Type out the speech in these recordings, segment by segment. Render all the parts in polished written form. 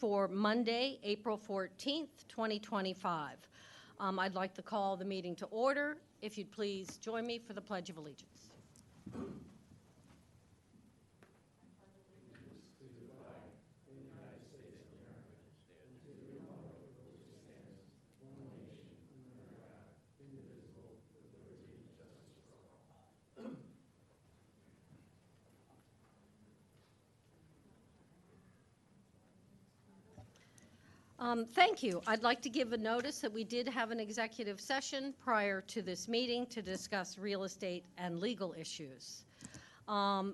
for Monday, April 14th, 2025. I'd like to call the meeting to order. If you'd please join me for the Pledge of Allegiance. Thank you. I'd like to give a notice that we did have an executive session prior to this meeting to discuss real estate and legal issues.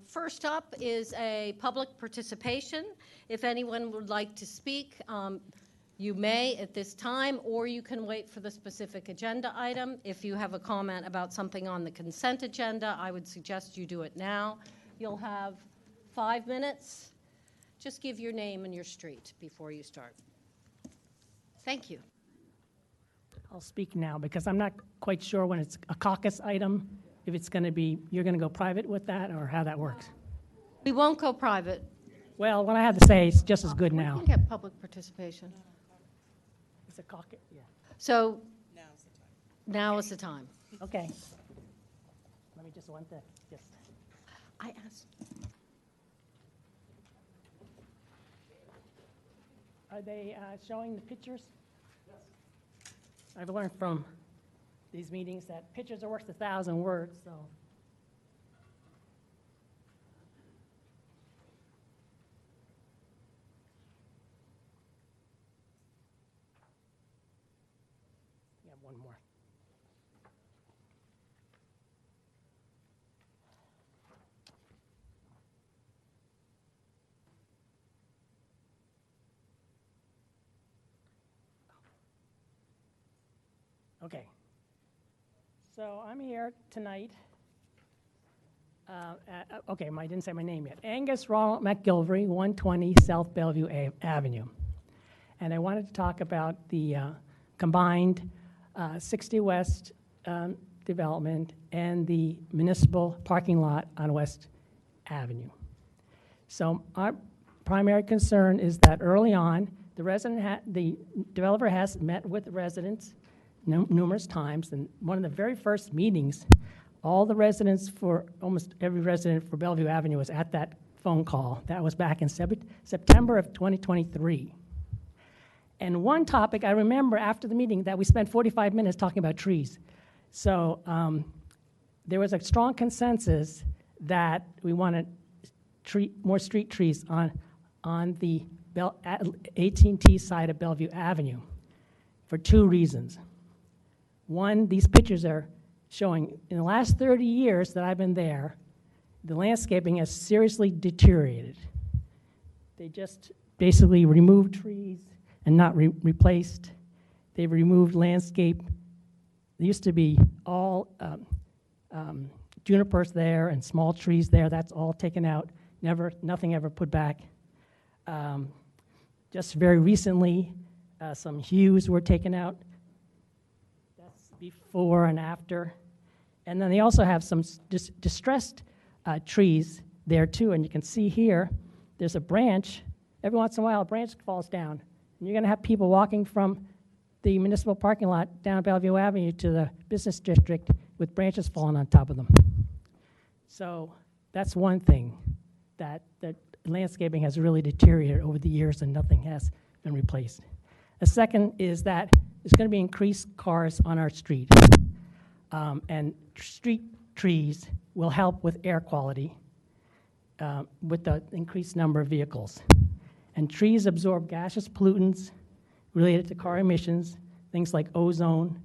First up is a public participation. If anyone would like to speak, you may at this time, or you can wait for the specific agenda item. If you have a comment about something on the consent agenda, I would suggest you do it now. You'll have 5 minutes. Just give your name and your street before you start. Thank you. I'll speak now because I'm not quite sure when it's a caucus item, if it's going to be, you're going to go private with that or how that works. We won't go private. Well, what I have to say is just as good now. We can get public participation. It's a caucus, yeah. So now is the time. Okay. Let me just want to just. I asked. Are they showing the pictures? Yes. I've learned from these meetings that pictures are worth 1,000 words, so. Yeah, one more. Okay, so I'm here tonight. Okay, I didn't say my name yet. Angus Ronald McGilvery, 120 South Bellevue Avenue. And I wanted to talk about the combined 60 West development and the municipal parking lot on West Avenue. So our primary concern is that early on, the developer has met with the residents numerous times, and one of the very first meetings, almost every resident for Bellevue Avenue was at that phone call. That was back in September of 2023. And one topic I remember after the meeting that we spent 45 minutes talking about trees. So there was a strong consensus that we wanted more street trees on the AT&T side of Bellevue Avenue for 2 reasons. One, these pictures are showing in the last 30 years that I've been there, the landscaping has seriously deteriorated. They just basically removed trees and not replaced. They've removed landscape. There used to be all junipers there and small trees there. That's all taken out. Nothing ever put back. Just very recently, some hues were taken out. Before and after. And then they also have some distressed trees there too. And you can see here, there's a branch. Every once in a while, a branch falls down. And you're going to have people walking from the municipal parking lot down Bellevue Avenue to the business district with branches falling on top of them. So that's one thing, that the landscaping has really deteriorated over the years and nothing has been replaced. The second is that there's going to be increased cars on our street. And street trees will help with air quality with the increased number of vehicles. And trees absorb gaseous pollutants related to car emissions, things like ozone,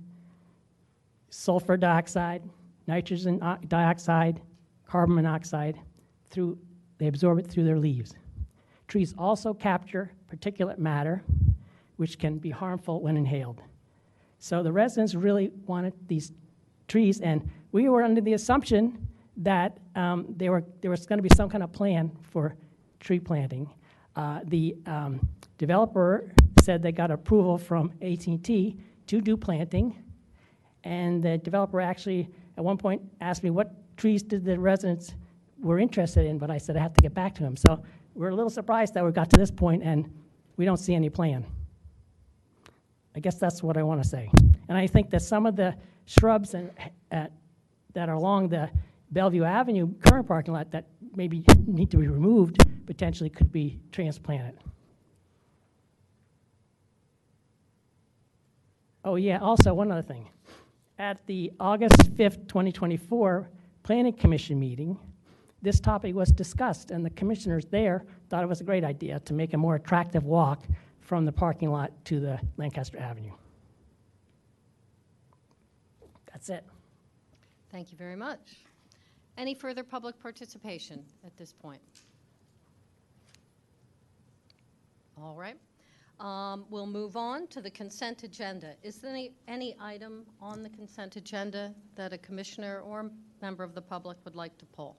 sulfur dioxide, nitrogen dioxide, carbon monoxide. They absorb it through their leaves. Trees also capture particulate matter, which can be harmful when inhaled. So the residents really wanted these trees, and we were under the assumption that there was going to be some kind of plan for tree planting. The developer said they got approval from AT&T to do planting, and the developer actually at one point asked me what trees did the residents were interested in, but I said I have to get back to him. So we're a little surprised that we got to this point, and we don't see any plan. I guess that's what I want to say. And I think that some of the shrubs that are along the Bellevue Avenue current parking lot that maybe need to be removed potentially could be transplanted. Oh yeah, also one other thing. At the August 5th, 2024 Planning Commission meeting, this topic was discussed, and the commissioners there thought it was a great idea to make a more attractive walk from the parking lot to the Lancaster Avenue. That's it. Thank you very much. Any further public participation at this point? All right. We'll move on to the consent agenda. Is there any item on the consent agenda that a commissioner or member of the public would like to pull?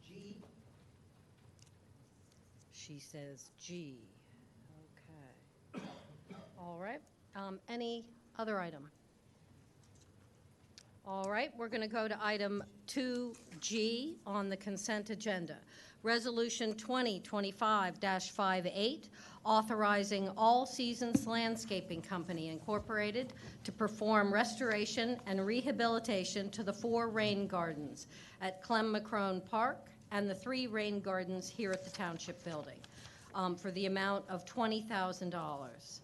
G. She says G. Okay. All right. Any other item? All right, we're going to go to item 2G on the consent agenda. Resolution 2025-58, authorizing All Seasons Landscaping Company, Incorporated, to perform restoration and rehabilitation to the 4 rain gardens at Clem McCrone Park and the 3 rain gardens here at the Township Building for the amount of $20,000.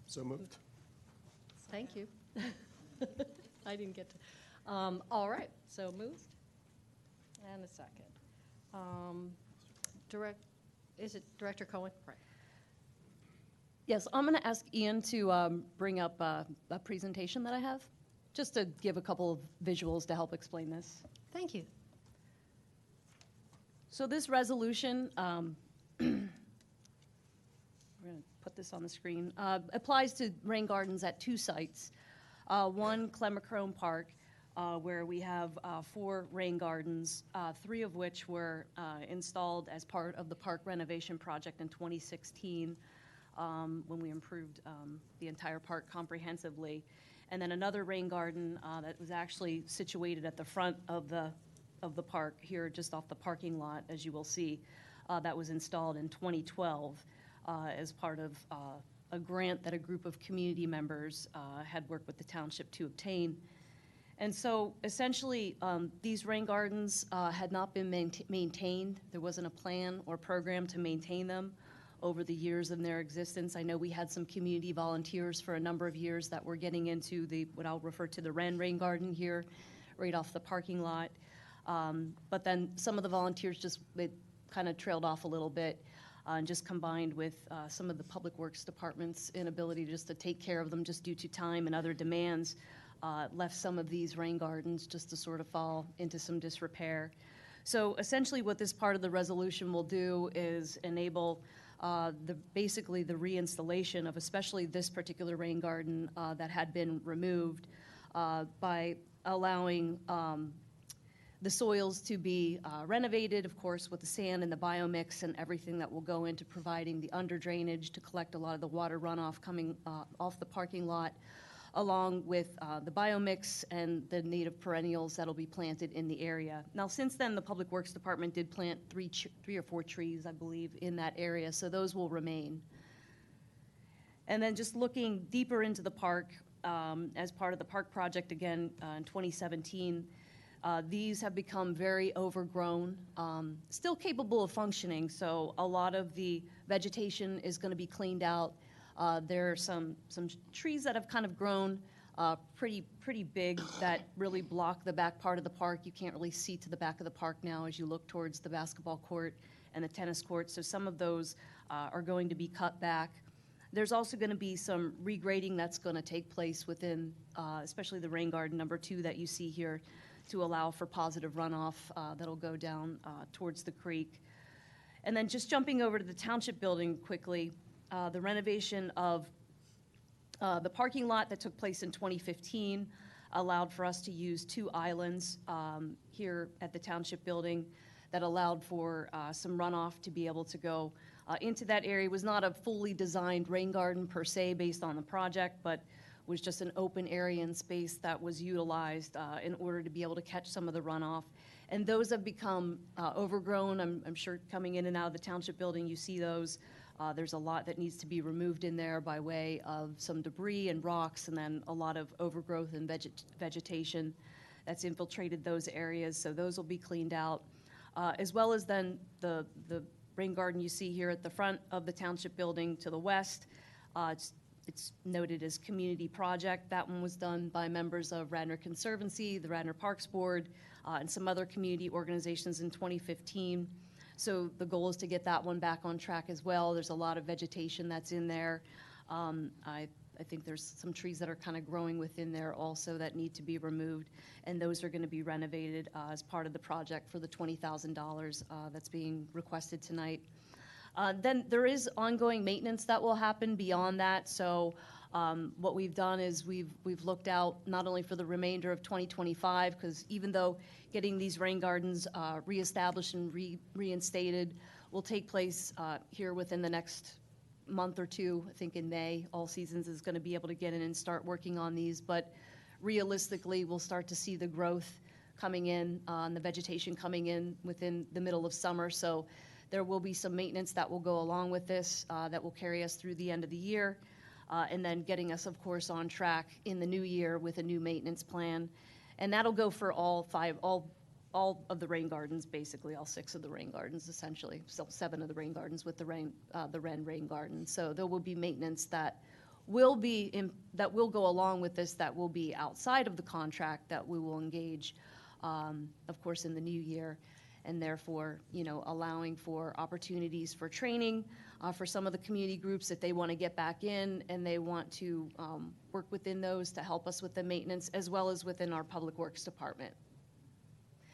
So moved. Thank you. I didn't get to. All right, so moved. And a second. Is it Director Cohen? Right. Yes, I'm going to ask Ian to bring up a presentation that I have, just to give a couple of visuals to help explain this. Thank you. So this resolution, we're going to put this on the screen, applies to rain gardens at 2 sites. One, Clem McCrone Park, where we have 4 rain gardens, 3 of which were installed as part of the park renovation project in 2016 when we improved the entire park comprehensively. And then another rain garden that was actually situated at the front of the park here, just off the parking lot, as you will see, that was installed in 2012 as part of a grant that a group of community members had worked with the township to obtain. And so essentially, these rain gardens had not been maintained. There wasn't a plan or program to maintain them over the years of their existence. I know we had some community volunteers for a number of years that were getting into what I'll refer to the rain garden here, right off the parking lot. But then some of the volunteers they kind of trailed off a little bit. And just combined with some of the public works department's inability just to take care of them just due to time and other demands, left some of these rain gardens just to sort of fall into some disrepair. So essentially what this part of the resolution will do is enable basically the reinstallation of especially this particular rain garden that had been removed by allowing the soils to be renovated, of course, with the sand and the biomix and everything that will go into providing the under drainage to collect a lot of the water runoff coming off the parking lot, along with the biomix and the native perennials that'll be planted in the area. Now, since then, the Public Works Department did plant 3 or 4 trees, I believe, in that area, so those will remain. And then just looking deeper into the park, as part of the park project again in 2017, these have become very overgrown, still capable of functioning, so a lot of the vegetation is going to be cleaned out. There are some trees that have kind of grown pretty big that really block the back part of the park. You can't really see to the back of the park now as you look towards the basketball court and the tennis court, so some of those are going to be cut back. There's also going to be some regrading that's going to take place within, especially the rain garden number 2 that you see here, to allow for positive runoff that'll go down towards the creek. And then just jumping over to the Township Building quickly, the renovation of the parking lot that took place in 2015 allowed for us to use 2 islands here at the Township Building that allowed for some runoff to be able to go into that area. It was not a fully designed rain garden per se based on the project, but was just an open area and space that was utilized in order to be able to catch some of the runoff. And those have become overgrown. I'm sure coming in and out of the township building, you see those. There's a lot that needs to be removed in there by way of some debris and rocks, and then a lot of overgrowth and vegetation that's infiltrated those areas. So those will be cleaned out, as well as then the rain garden you see here at the front of the township building to the west. It's noted as community project. That one was done by members of Radnor Conservancy, the Radnor Parks Board, and some other community organizations in 2015. So the goal is to get that one back on track as well. There's a lot of vegetation that's in there. I think there's some trees that are kind of growing within there also that need to be removed, and those are going to be renovated as part of the project for the $20,000 that's being requested tonight. Then there is ongoing maintenance that will happen beyond that. So what we've done is we've looked out not only for the remainder of 2025, because even though getting these rain gardens reestablished and reinstated will take place here within the next month or two. I think in May, All Seasons is going to be able to get in and start working on these. But realistically, we'll start to see the growth coming in and the vegetation coming in within the middle of summer. So there will be some maintenance that will go along with this that will carry us through the end of the year. And then getting us, of course, on track in the new year with a new maintenance plan. And that'll go for all of the rain gardens, basically, all 6 of the rain gardens, essentially. So 7 of the rain gardens with the Wren rain garden. So there will be maintenance that will go along with this, that will be outside of the contract, that we will engage, of course, in the new year. And therefore, allowing for opportunities for training for some of the community groups if they want to get back in and they want to work within those to help us with the maintenance, as well as within our Public Works Department.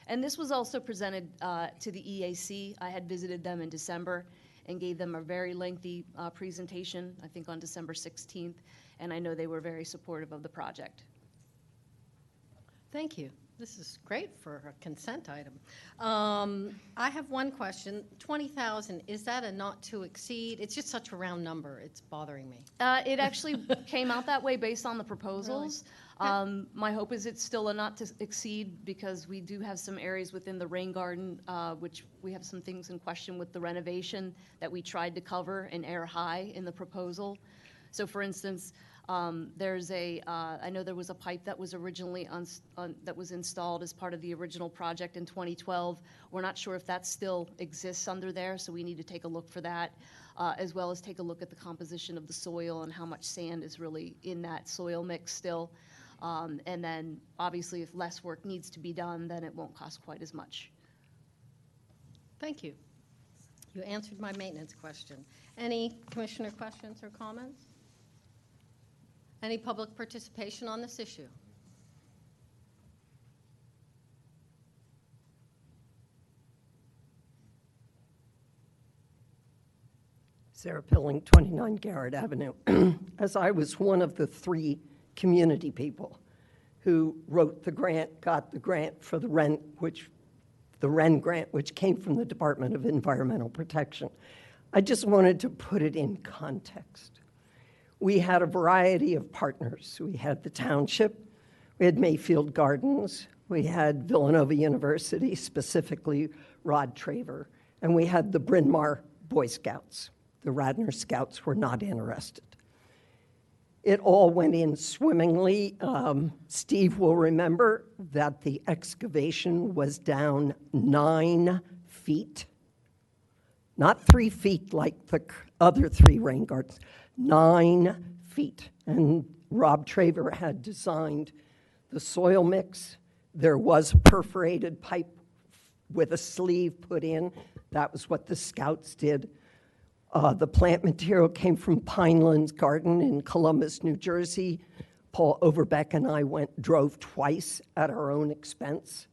And this was also presented to the EAC. I had visited them in December and gave them a very lengthy presentation, I think on December 16th, and I know they were very supportive of the project. Thank you. This is great for a consent item. I have one question. 20,000, is that a not to exceed? It's just such a round number. It's bothering me. It actually came out that way based on the proposals. Really? My hope is it's still a not to exceed, because we do have some areas within the rain garden, which we have some things in question with the renovation that we tried to cover and air high in the proposal. So for instance, I know there was a pipe that was originally that was installed as part of the original project in 2012. We're not sure if that still exists under there, so we need to take a look for that, as well as take a look at the composition of the soil and how much sand is really in that soil mix still. And then, obviously, if less work needs to be done, then it won't cost quite as much. Thank you. You answered my maintenance question. Any commissioner questions or comments? Any public participation on this issue? Sarah Pilling, 29 Garrett Avenue. As I was one of the 3 community people who wrote the grant, got the grant for the Wren grant, which came from the Department of Environmental Protection, I just wanted to put it in context. We had a variety of partners. We had the Township, we had Mayfield Gardens, we had Villanova University, specifically Rod Traver, and we had the Bryn Mawr Boy Scouts. The Radnor Scouts were not interested. It all went in swimmingly. Steve will remember that the excavation was down 9 feet, not 3 feet like the other 3 rain gardens. 9 feet. And Rob Traver had designed the soil mix. There was a perforated pipe with a sleeve put in. That was what the Scouts did. The plant material came from Pinelands Garden in Columbus, New Jersey. Paul Overbeck and I drove twice at our own expense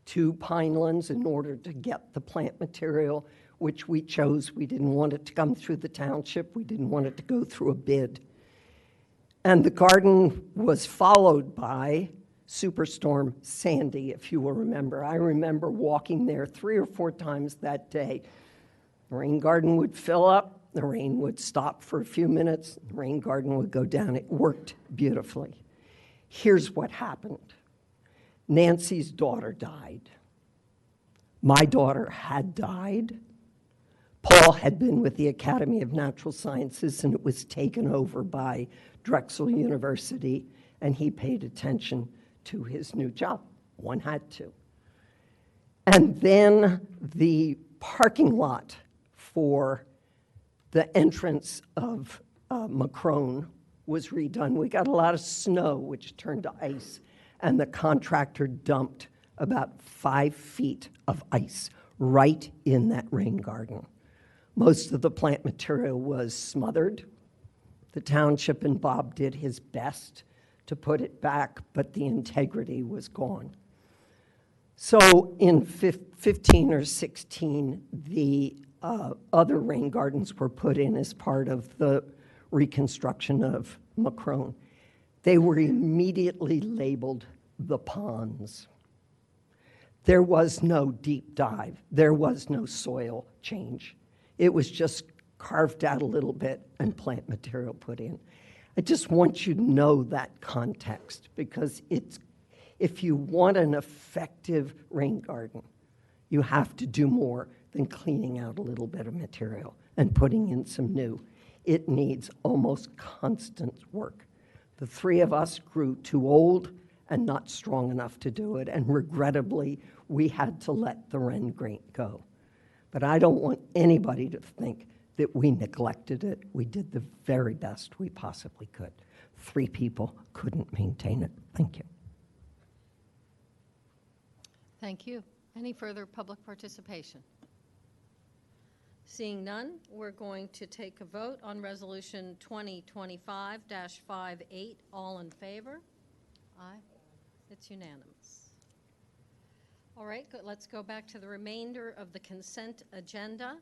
to Pinelands in order to get the plant material, which we chose. We didn't want it to come through the township. We didn't want it to go through a bid. And the garden was followed by Superstorm Sandy, if you will remember. I remember walking there 3 or 4 times that day. The rain garden would fill up, the rain would stop for a few minutes, the rain garden would go down. It worked beautifully. Here's what happened. Nancy's daughter died. My daughter had died. Paul had been with the Academy of Natural Sciences, and it was taken over by Drexel University, and he paid attention to his new job. One had to. And then the parking lot for the entrance of Macron was redone. We got a lot of snow, which turned to ice, and the contractor dumped about 5 feet of ice right in that rain garden. Most of the plant material was smothered. The township and Bob did his best to put it back, but the integrity was gone. So in 15 or 16, the other rain gardens were put in as part of the reconstruction of Macron. They were immediately labeled the ponds. There was no deep dive. There was no soil change. It was just carved out a little bit and plant material put in. I just want you to know that context, because if you want an effective rain garden, you have to do more than cleaning out a little bit of material and putting in some new. It needs almost constant work. The three of us grew too old and not strong enough to do it, and regrettably, we had to let the Wren grate go. But I don't want anybody to think that we neglected it. We did the very best we possibly could. 3 people couldn't maintain it. Thank you. Thank you. Any further public participation? Seeing none, we're going to take a vote on Resolution 2025-58. All in favor? Aye. It's unanimous. All right, good. Let's go back to the remainder of the consent agenda.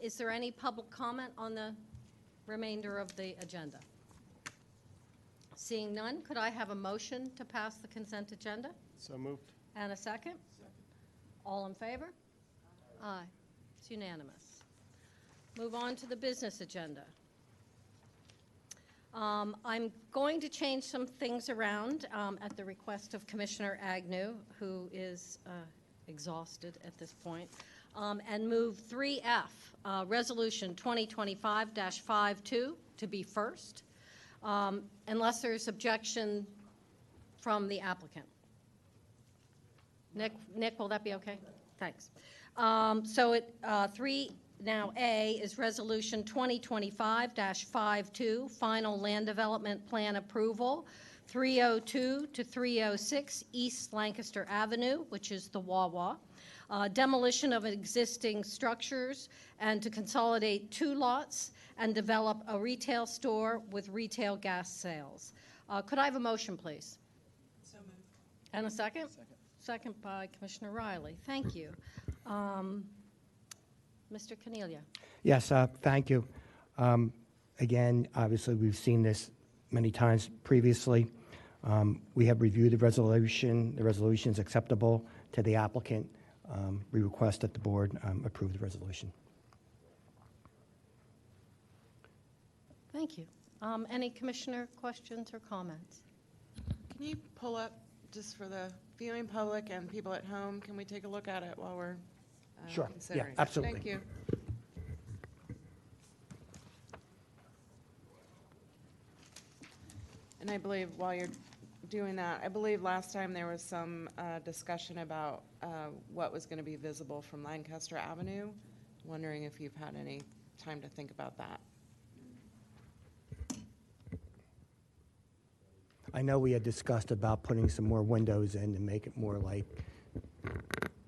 Is there any public comment on the remainder of the agenda? Seeing none, could I have a motion to pass the consent agenda? So moved. And a second? All in favor? Aye. It's unanimous. Move on to the business agenda. I'm going to change some things around at the request of Commissioner Agnew, who is exhausted at this point, and move 3F, Resolution 2025-52, to be first, unless there's objection from the applicant. Nick, will that be okay? Thanks. So 3 now A is Resolution 2025-52, Final Land Development Plan Approval, 302 to 306 East Lancaster Avenue, which is the Wawa, demolition of existing structures, and to consolidate 2 lots and develop a retail store with retail gas sales. Could I have a motion, please? So moved. And a second? Second by Commissioner Riley. Thank you. Mr. Cornelia. Yes, thank you. Again, obviously, we've seen this many times previously. We have reviewed the resolution. The resolution is acceptable to the applicant. We request that the board approve the resolution. Thank you. Any commissioner questions or comments? Can you pull up, just for the viewing public and people at home, can we take a look at it while we're Sure. Yeah, considering? absolutely. Thank you. And I believe while you're doing that, I believe last time there was some discussion about what was going to be visible from Lancaster Avenue. Wondering if you've had any time to think about that. I know we had discussed about putting some more windows in to make it more like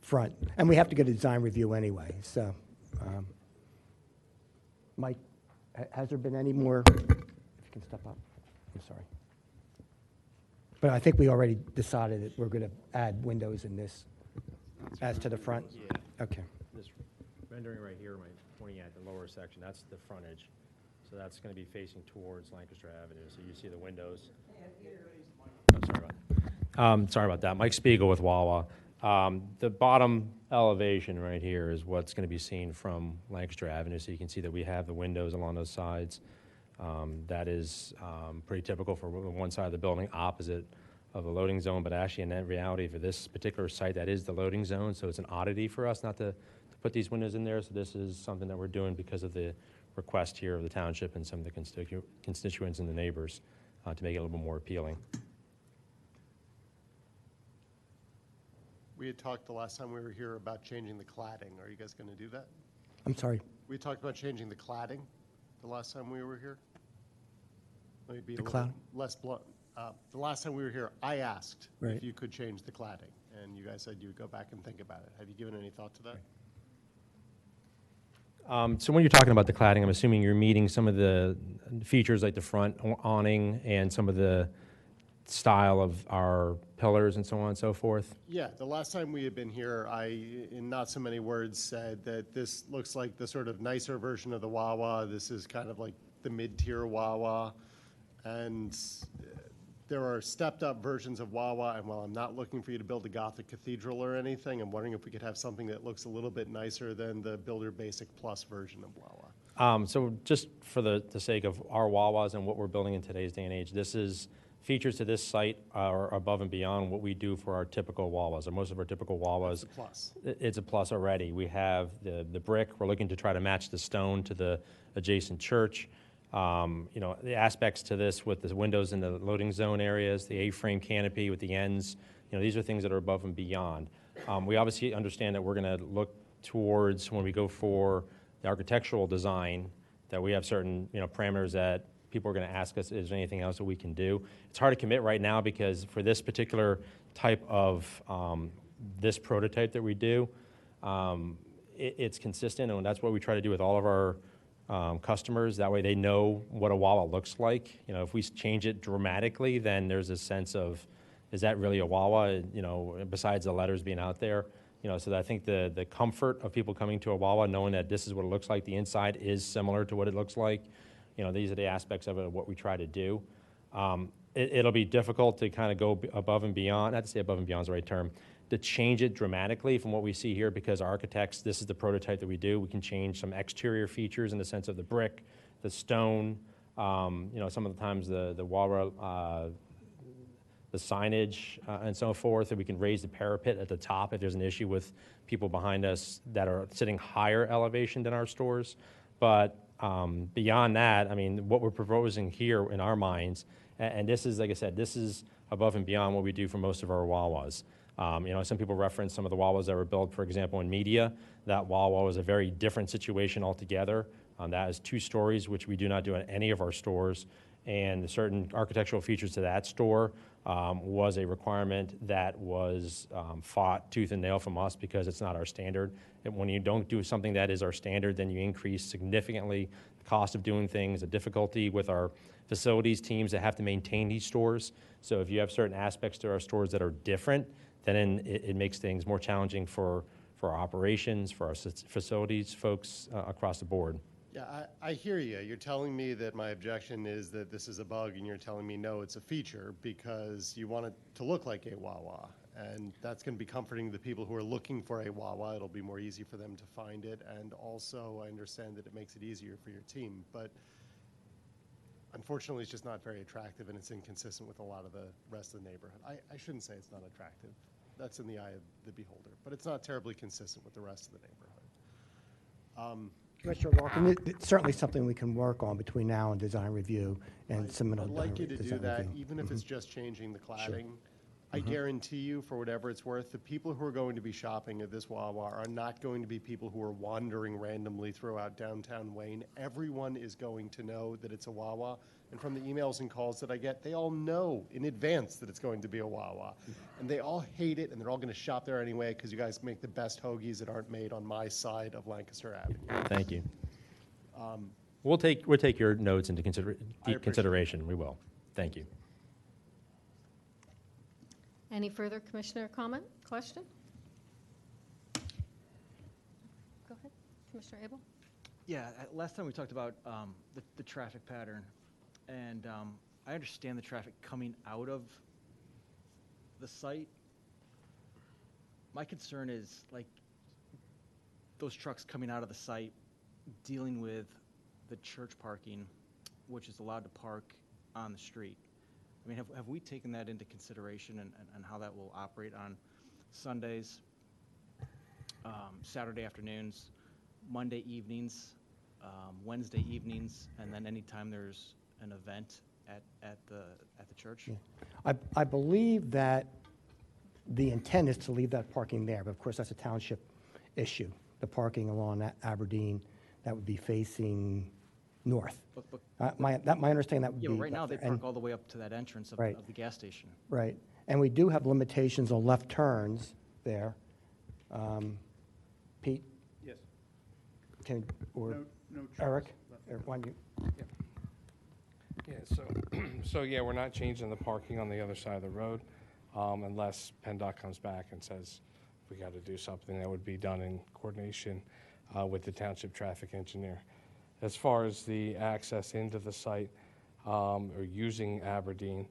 front. And we have to get a design review anyway, so. Mike, has there been any more, if you can step up, I'm sorry. But I think we already decided that we're going to add windows in this as to the front? Yeah. Okay. This rendering right here, pointing at the lower section, that's the frontage. So that's going to be facing towards Lancaster Avenue. So you see the windows. Oh, sorry about that. Mike Spiegel with Wawa. The bottom elevation right here is what's going to be seen from Lancaster Avenue. So you can see that we have the windows along those sides. That is pretty typical for one side of the building opposite of a loading zone, but actually in reality for this particular site, that is the loading zone. So it's an oddity for us not to put these windows in there. So this is something that we're doing because of the request here of the township and some of the constituents and the neighbors to make it a little bit more appealing. We had talked the last time we were here about changing the cladding. Are you guys going to do that? I'm sorry, We talked about changing the cladding the last time we were here. Let me be The a little cladding? less blunt. The last time we were here, I asked Right. if you could change the cladding, and you guys said you would go back and think about it. Have you given any thought to that? So when you're talking about the cladding, I'm assuming you're meeting some of the features like the front awning and some of the style of our pillars and so on and so forth. Yeah, the last time we had been here, I, in not so many words, said that this looks like the sort of nicer version of the Wawa. This is kind of like the mid-tier Wawa. And there are stepped-up versions of Wawa, and while I'm not looking for you to build a Gothic cathedral or anything, I'm wondering if we could have something that looks a little bit nicer than the Builder Basic Plus version of Wawa. So just for the sake of our Wawas and what we're building in today's day and age, this is features to this site are above and beyond what we do for our typical Wawas, or most of our typical Wawas. It's a plus. It's a plus already. We have the brick. We're looking to try to match the stone to the adjacent church. The aspects to this with the windows in the loading zone areas, the A-frame canopy with the ends, these are things that are above and beyond. We obviously understand that we're going to look towards, when we go for the architectural design, that we have certain, parameters that people are going to ask us, is there anything else that we can do? It's hard to commit right now because for this particular type of, this prototype that we do, it's consistent, and that's what we try to do with all of our customers. That way they know what a Wawa looks like. If we change it dramatically, then there's a sense of, is that really a Wawa, besides the letters being out there? So that I think the comfort of people coming to a Wawa, knowing that this is what it looks like, the inside is similar to what it looks like, these are the aspects of it, what we try to do. It'll be difficult to kind of go above and beyond, not to say above and beyond is the right term, to change it dramatically from what we see here, because our architects, this is the prototype that we do. We can change some exterior features in the sense of the brick, the stone, some of the times the Wawa, the signage and so forth, and we can raise the parapet at the top if there's an issue with people behind us that are sitting higher elevation than our stores. But beyond that, what we're proposing here in our minds, and this is, like I said, this is above and beyond what we do for most of our Wawas. Some people reference some of the Wawas that were built, for example, in media. That Wawa was a very different situation altogether. That is 2 stories, which we do not do in any of our stores. And certain architectural features to that store was a requirement that was fought tooth and nail from us because it's not our standard. And when you don't do something that is our standard, then you increase significantly the cost of doing things, the difficulty with our facilities teams that have to maintain these stores. So if you have certain aspects to our stores that are different, then it makes things more challenging for our operations, for our facilities folks across the board. Yeah, I hear you. You're telling me that my objection is that this is a bug, and you're telling me, no, it's a feature because you want it to look like a Wawa. And that's going to be comforting to the people who are looking for a Wawa. It'll be more easy for them to find it. And also, I understand that it makes it easier for your team. But unfortunately, it's just not very attractive, and it's inconsistent with a lot of the rest of the neighborhood. I shouldn't say it's not attractive. That's in the eye of the beholder. But it's not terribly consistent with the rest of the neighborhood. Commissioner Walker, it's certainly something we can work on between now and design review and submit. I'd like you to do that, even if it's just changing the cladding. I guarantee you, for whatever it's worth, the people who are going to be shopping at this Wawa are not going to be people who are wandering randomly throughout downtown Wayne. Everyone is going to know that it's a Wawa. And from the emails and calls that I get, they all know in advance that it's going to be a Wawa. And they all hate it, and they're all going to shop there anyway because you guys make the best hoagies that aren't made on my side of Lancaster Avenue. Thank you. We'll take your notes into consideration. We will. Thank you. Any further commissioner comment, question? Go ahead, Commissioner Abel. Yeah, last time we talked about the traffic pattern, and I understand the traffic coming out of the site. My concern is like those trucks coming out of the site dealing with the church parking, which is allowed to park on the street. I mean, have we taken that into consideration and how that will operate on Sundays, Saturday afternoons, Monday evenings, Wednesday evenings, and then anytime there's an event at the church? Yeah. I believe that the intent is to leave that parking there, but of course, that's a township issue. The parking along Aberdeen, that would be facing north. But My understanding, that would be. yeah, but right now, they left there. park all the way up to that entrance Right. of the gas station. Right, and we do have limitations on left turns there. Pete? Yes. Or No Eric? left Eric, why don't you? Yeah, so yeah, we're not changing the parking on the other side of the road unless PennDOT comes back and says we got to do something. That would be done in coordination with the township traffic engineer. As far as the access into the site or using Aberdeen,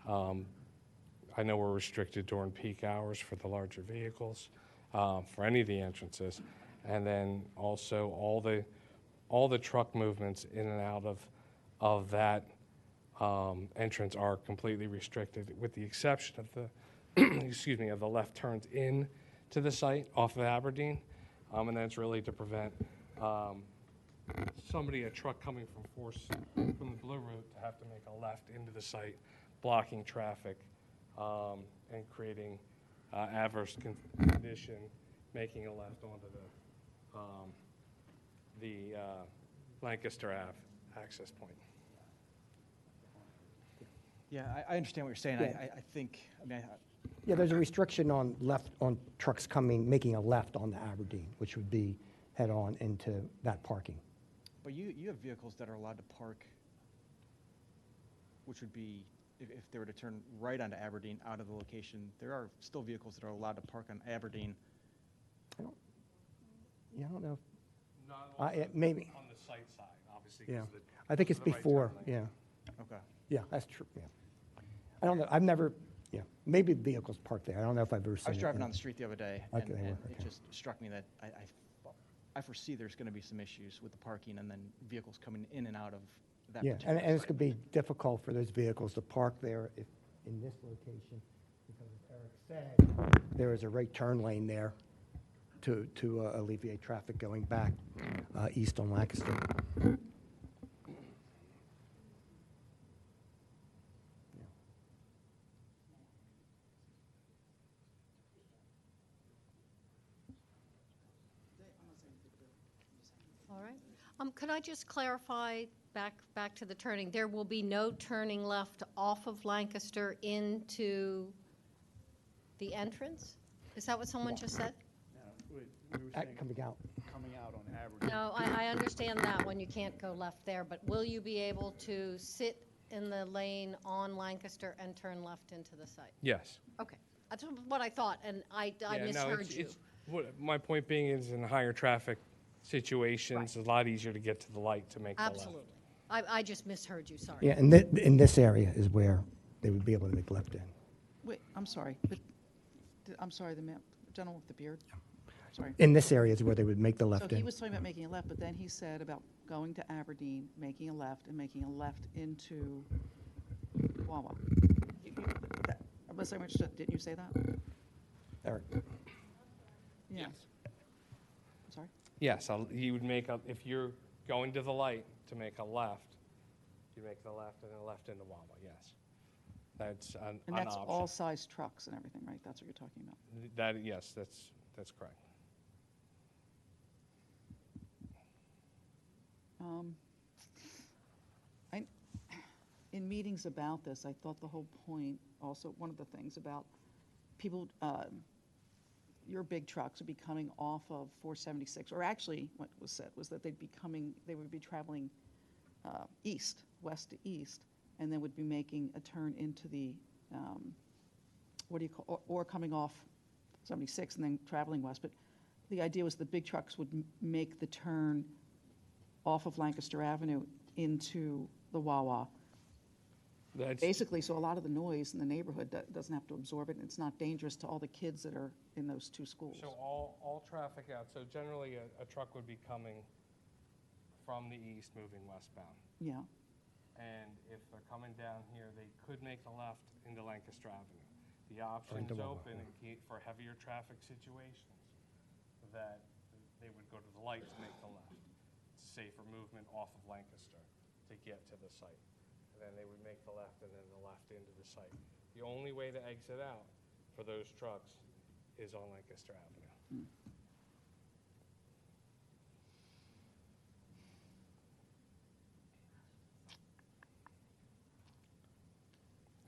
I know we're restricted during peak hours for the larger vehicles, for any of the entrances, and then also all the truck movements in and out of that entrance are completely restricted, with the exception of the excuse me, of the left turns in to the site off of Aberdeen, and that's really to prevent a truck coming from the Blue Route to have to make a left into the site, blocking traffic and creating adverse condition, making a left onto the Lancaster Ave access point. Yeah, I understand what you're saying. Yeah. I think, I mean, Yeah, there's a restriction on trucks making a left on the Aberdeen, which would be head-on into that parking. but you have vehicles that are allowed to park, which would be, if they were to turn right onto Aberdeen out of the location, there are still vehicles that are allowed to park on Aberdeen. Yeah, I don't know. Not maybe. on the site side, obviously. Yeah, 'cause I think it's the right before, turn lane. yeah. Okay. Yeah, that's true, yeah. I don't know, I've never, yeah, maybe vehicles parked there. I don't know if I've ever seen I it. was driving in- down the street the other day, Okay, and well, it okay. just struck me that I foresee there's going to be some issues with the parking and then vehicles coming in and out of that Yeah, particular and it's site. going to be difficult for those vehicles to park there in this location, because as Eric said, there is a right turn lane there to alleviate traffic going back east on Lancaster. All right. Could I just clarify, back to the turning, there will be no turning left off of Lancaster into the entrance? Is that what someone just said? No, we were saying Coming out. coming out on Aberdeen. No, I understand that when you can't go left there, but will you be able to sit in the lane on Lancaster and turn left into the site? Yes. Okay, that's what I thought, and I Yeah, no, misheard you. My point being is, in higher traffic situations, it's a lot easier to get to the light to make the left. Absolutely. I just misheard you, sorry. Yeah, and in this area is where they would be able to make left in. Wait, I'm sorry, but, I'm sorry, the gentleman with the beard? Sorry. In this area is where they would make the So left he in. was talking about making a left, but then he said about going to Aberdeen, making a left, and making a left into Wawa. Unless I understood, didn't you say that? Eric? Yeah. I'm sorry? Yes, you would if you're going to the light to make a left, you make the left and then left into Wawa, yes. That's an And that's option. all size trucks and everything, right? That's what you're talking about? Yes, that's correct. In meetings about this, I thought the whole point, also, one of the things about people, your big trucks would be coming off of 476, or actually, what was said was that they would be traveling east, west to east, and then would be making a turn into the, or coming off 76 and then traveling west. But the idea was the big trucks would make the turn off of Lancaster Avenue into the Wawa. Basically, so a lot of the noise in the neighborhood doesn't have to absorb it, and it's not dangerous to all the kids that are in those two schools. So all traffic out, so generally a truck would be coming from the east moving westbound. Yeah, And if they're coming down here, they could make a left into Lancaster Avenue. The option's into Wawa, open for heavier traffic situations that they would go to the light to make the left. It's safer movement off of Lancaster to get to the site. And then they would make the left and then the left into the site. The only way to exit out for those trucks is on Lancaster Avenue.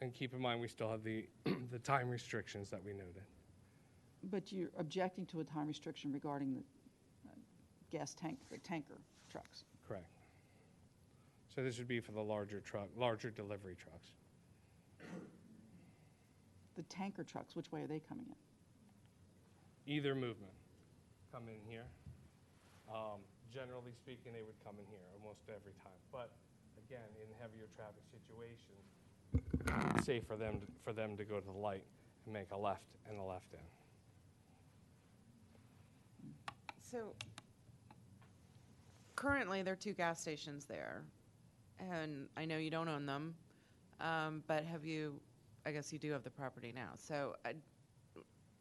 And keep in mind, we still have the, the time restrictions that we noted. But you're objecting to a time restriction regarding the the tanker trucks. Correct. So this would be for the larger delivery trucks. The tanker trucks, which way are they coming in? Either movement, come in here. Generally speaking, they would come in here almost every time. But again, in heavier traffic situations, it's safe for them to go to the light and make a left and a left in. So currently, there are 2 gas stations there, and I know you don't own them, but have you, I guess you do have the property now. So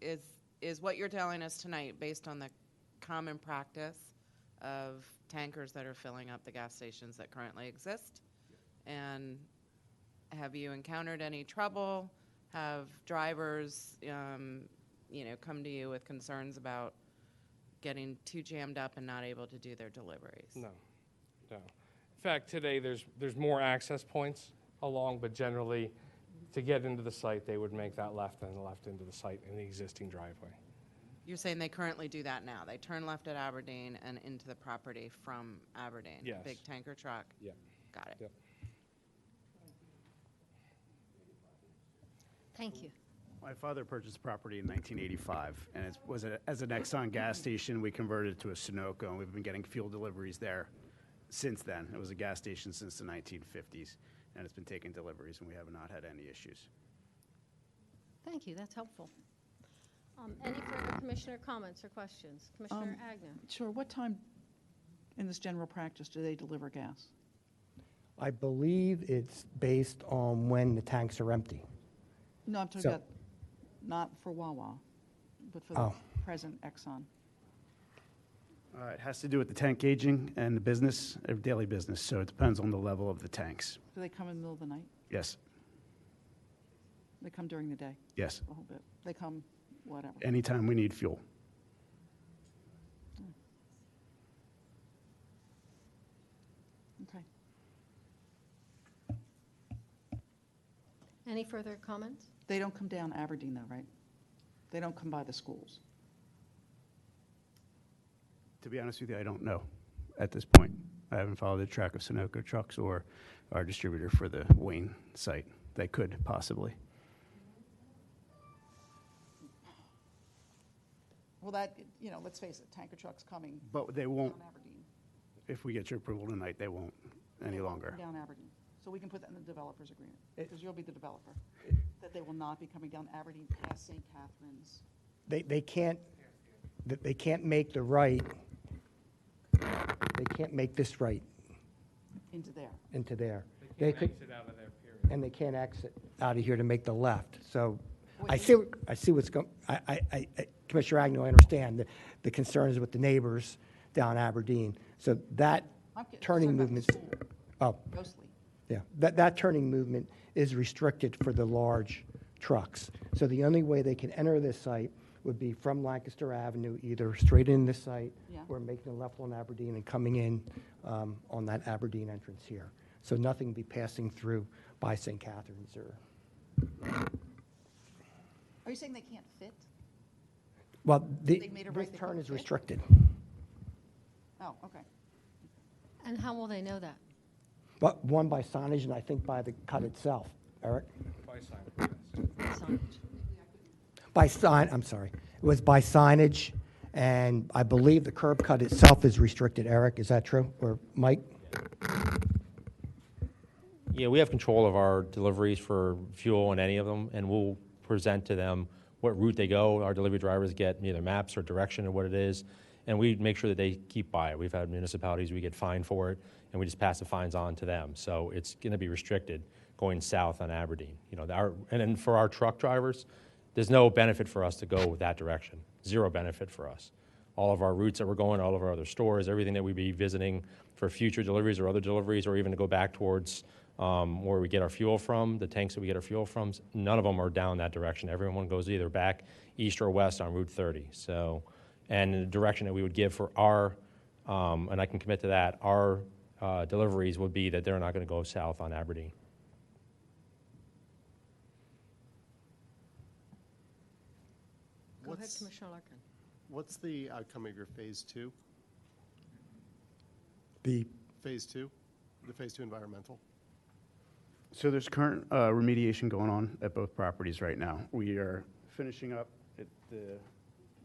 is what you're telling us tonight based on the common practice of tankers that are filling up the gas stations that currently exist? And have you encountered any trouble? Have drivers, come to you with concerns about getting too jammed up and not able to do their deliveries? No. In fact, today there's more access points along, but generally, to get into the site, they would make that left and the left into the site in the existing driveway. You're saying they currently do that now? They turn left at Aberdeen and into the property from Aberdeen? Yes. Big tanker truck? Yeah. Got it. Yep. Thank you. My father purchased property in 1985, and it was as an Exxon gas station. We converted it to a Sunoco, and we've been getting fuel deliveries there since then. It was a gas station since the 1950s, and it's been taking deliveries, and we have not had any issues. Thank you, that's helpful. Any further commissioner comments or questions? Commissioner Agnew? Sure, what time in this general practice do they deliver gas? I believe it's based on when the tanks are empty. No, I'm talking So- about, not for Wawa, but for the Oh. present Exxon. It has to do with the tank aging and the business, daily business, so it depends on the level of the tanks. Do they come in the middle of the night? Yes, They come during the day, yes. the whole bit? They come, whatever. Anytime we need fuel. Okay. Any further comments? They don't come down Aberdeen though, right? They don't come by the schools? To be honest with you, I don't know at this point. I haven't followed the track of Sunoco trucks or our distributor for the Wayne site. They could possibly. Well, that, let's face it, tanker trucks coming But they won't, down Aberdeen. if we get your approval tonight, they won't any longer. Down Aberdeen. So we can put that in the developer's agreement, because you'll be the developer, that they will not be coming down Aberdeen past St. Catherine's. They can't make the right, they can't make this right Into there. into there. They They can't could, exit out of there, period. and they can't exit out of here to make the left. So What I you- see what's going, Commissioner Agnew, I understand the concerns with the neighbors down Aberdeen. So that I'm getting turning concerned about the movement, school, oh, mostly. yeah, that turning movement is restricted for the large trucks. So the only way they can enter this site would be from Lancaster Avenue, either straight in this site Yeah. or making a left on Aberdeen and coming in on that Aberdeen entrance here. So nothing be passing through by St. Catherine's or, Are you saying they can't fit? well, They made it right, this they turn couldn't is fit? restricted. Oh, okay. And how will they know that? But one by signage and I think by the cut itself. Eric? By sign, yes. Signage. I'm sorry. It was by signage, and I believe the curb cut itself is restricted. Eric, is that true? Or Mike? Yeah, we have control of our deliveries for fuel on any of them, and we'll present to them what route they go. Our delivery drivers get either maps or direction of what it is, and we make sure that they keep by it. We've had municipalities, we get fined for it, and we just pass the fines on to them. So it's going to be restricted going south on Aberdeen. You know, and then for our truck drivers, there's no benefit for us to go that direction. Zero benefit for us. All of our routes that we're going, all of our other stores, everything that we'd be visiting for future deliveries or other deliveries, or even to go back towards where we get our fuel from, the tanks that we get our fuel from, none of them are down that direction. Everyone goes either back east or west on Route 30. So, and the direction that we would give for our, and I can commit to that, our deliveries would be that they're not going to go south on Aberdeen. Go ahead, Commissioner Larkin. What's the outcome of your phase 2? The Phase 2? The phase 2 environmental? So there's current remediation going on at both properties right now. We are finishing up at the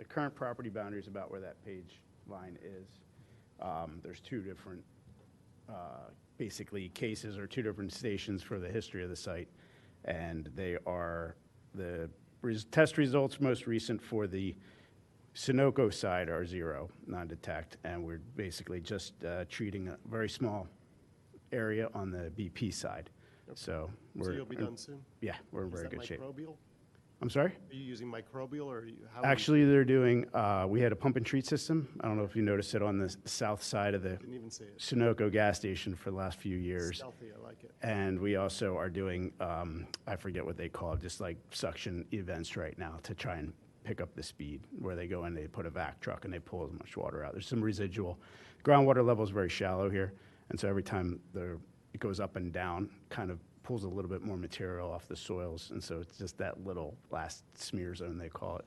current property boundaries about where that page line is. There's two different, basically cases or two different stations for the history of the site. And they are, the test results most recent for the Sunoco side are 0, non-detect. And we're basically just treating a very small area on the BP side. Okay. So You'll be done soon? Yeah, we're in very good Is shape. that microbial? I'm sorry? Are you using microbial or how? Actually, they're doing, we had a pump and treat system. I don't know if you noticed it on the south side of the Didn't even see it. Sunoco gas station for the last few years. Stealthy, I like it. And we also are doing, I forget what they call it, just like suction events right now to try and pick up the speed, where they go in, they put a vac truck and they pull as much water out. There's some residual. Groundwater level is very shallow here, and so every time it goes up and down, kind of pulls a little bit more material off the soils, and so it's just that little last smear zone, they call it.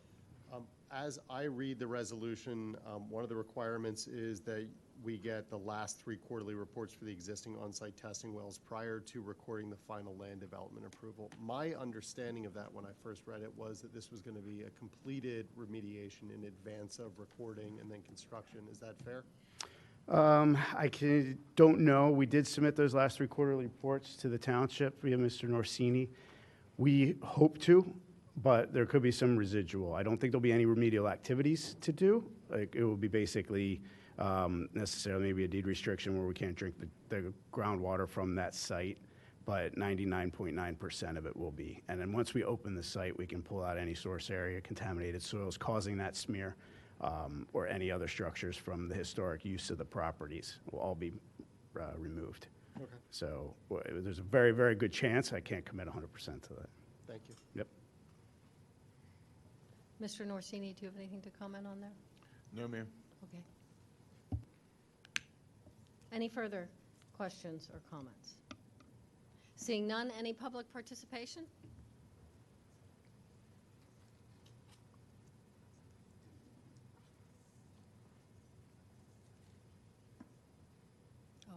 As I read the resolution, one of the requirements is that we get the last 3 quarterly reports for the existing on-site testing wells prior to recording the final land development approval. My understanding of that when I first read it was that this was going to be a completed remediation in advance of recording and then construction. Is that fair? Don't know. We did submit those last 3 quarterly reports to the township via Mr. Norsini. We hope to, but there could be some residual. I don't think there'll be any remedial activities to do. Like, it will be basically necessarily maybe a deed restriction where we can't drink the groundwater from that site, but 99.9% of it will be. And then once we open the site, we can pull out any source area, contaminated soils causing that smear, or any other structures from the historic use of the properties will all be removed. Okay. So there's a very, very good chance. I can't commit 100% to that. Thank you. Yep. Mr. Norsini, do you have anything to comment on there? No, ma'am. Okay. Any further questions or comments? Seeing none, any public participation? Oh.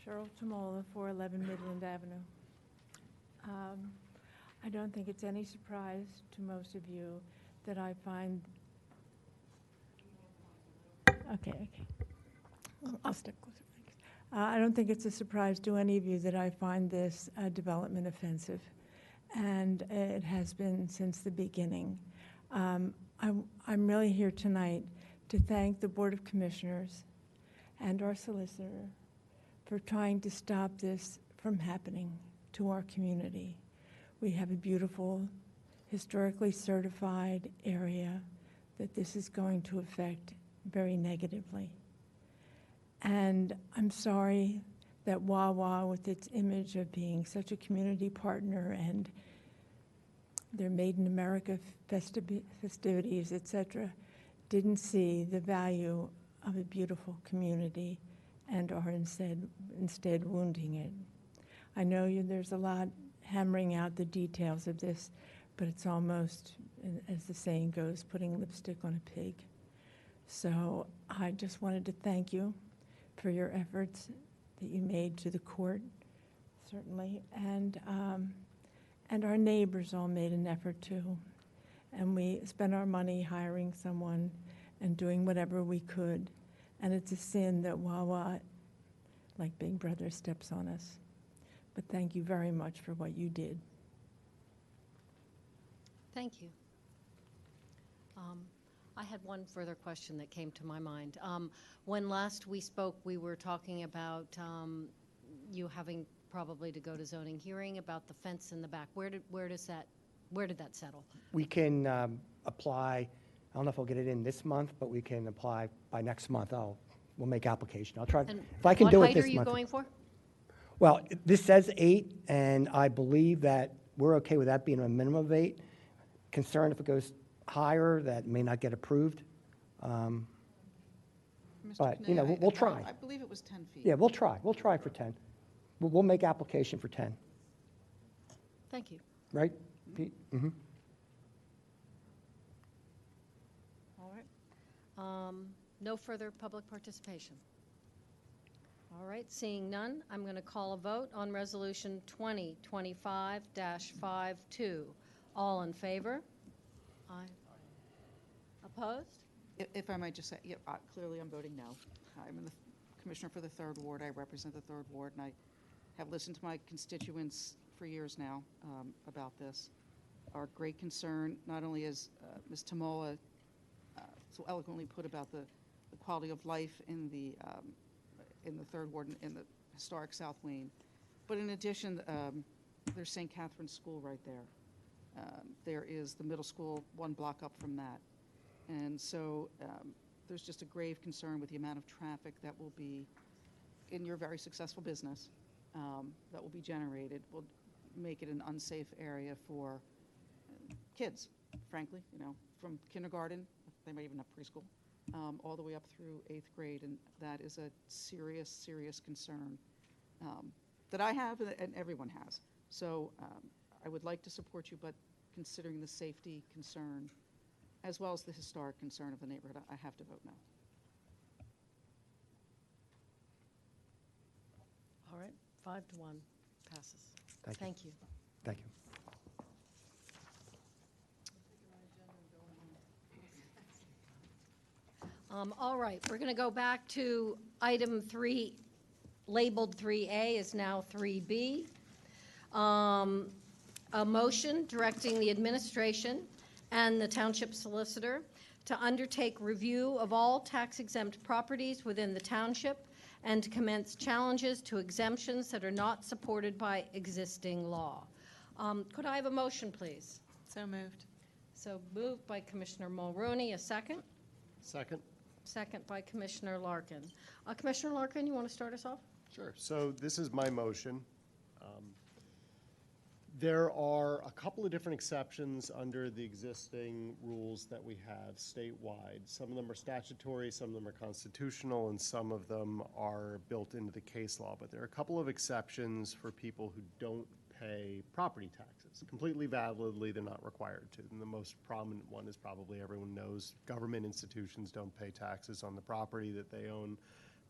Cheryl Tamola, 411 Midland Avenue. I don't think it's any surprise to most of you that I find... Okay. I'll stick with it. I don't think it's a surprise to any of you that I find this development offensive, and it has been since the beginning. I'm really here tonight to thank the Board of Commissioners and our solicitor for trying to stop this from happening to our community. We have a beautiful, historically certified area that this is going to affect very negatively. And I'm sorry that Wawa, with its image of being such a community partner and their Made in America festivities, etc., didn't see the value of a beautiful community and are instead wounding it. I know there's a lot hammering out the details of this, but it's almost, as the saying goes, putting lipstick on a pig. So I just wanted to thank you for your efforts that you made to the court, certainly, and our neighbors all made an effort too. And we spent our money hiring someone and doing whatever we could. And it's a sin that Wawa like Big Brother steps on us. But thank you very much for what you did. Thank you. I had one further question that came to my mind. When last we spoke, we were talking about you having probably to go to zoning hearing about the fence in the back. Where did that settle? We can apply, I don't know if I'll get it in this month, but we can apply by next month. We'll make application. I'll try, And if I can do it what height this are you month. going for? Well, this says 8, and I believe that we're okay with that being a minimum of 8. Concerned if it goes higher, that may not get approved. Mr. But, Kenney, we'll try. I believe it was 10 feet. Yeah, we'll try. We'll try for 10. We'll make application for 10, Thank you. right, Pete? Mm-hmm. All right. No further public participation. All right, seeing none, I'm going to call a vote on Resolution 2025-52. All in favor? Aye. Opposed? If I might just say, yeah, clearly I'm voting no. I'm the commissioner for the 3rd Ward. I represent the 3rd Ward, and I have listened to my constituents for years now about this. Our great concern, not only as Ms. Tamola so eloquently put about the quality of life in the 3rd Ward and in the historic South Wayne, but in addition, there's St. Catherine's School right there. There is the middle school 1 block up from that. And so there's just a grave concern with the amount of traffic that will be in your very successful business that will be generated, will make it an unsafe area for kids, frankly, from kindergarten, they might even have preschool, all the way up through 8th grade. And that is a serious, serious concern that I have and everyone has. So I would like to support you, but considering the safety concern as well as the historic concern of the neighborhood, I have to vote no. All right, 5-1 passes. Thank you. you. Thank you. All right, we're going to go back to item 3, labeled 3A is now 3B. A motion directing the administration and the township solicitor to undertake review of all tax-exempt properties within the township and to commence challenges to exemptions that are not supported by existing law. Could I have a motion, please? So moved. So moved by Commissioner Mulroney. A second? Second? Second by Commissioner Larkin. Commissioner Larkin, you want to start us off? Sure. So this is my motion. There are a couple of different exceptions under the existing rules that we have statewide. Some of them are statutory, some of them are constitutional, and some of them are built into the case law. But there are a couple of exceptions for people who don't pay property taxes. Completely validly, they're not required to. And the most prominent one is probably everyone knows government institutions don't pay taxes on the property that they own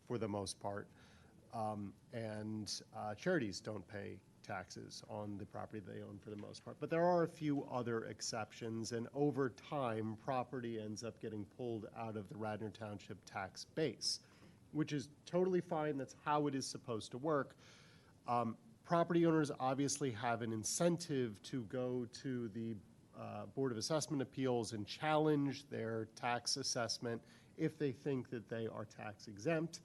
for the most part. And charities don't pay taxes on the property they own for the most part. But there are a few other exceptions, and over time, property ends up getting pulled out of the Radnor Township tax base, which is totally fine. That's how it is supposed to work. Property owners obviously have an incentive to go to the Board of Assessment Appeals and challenge their tax assessment if they think that they are tax exempt.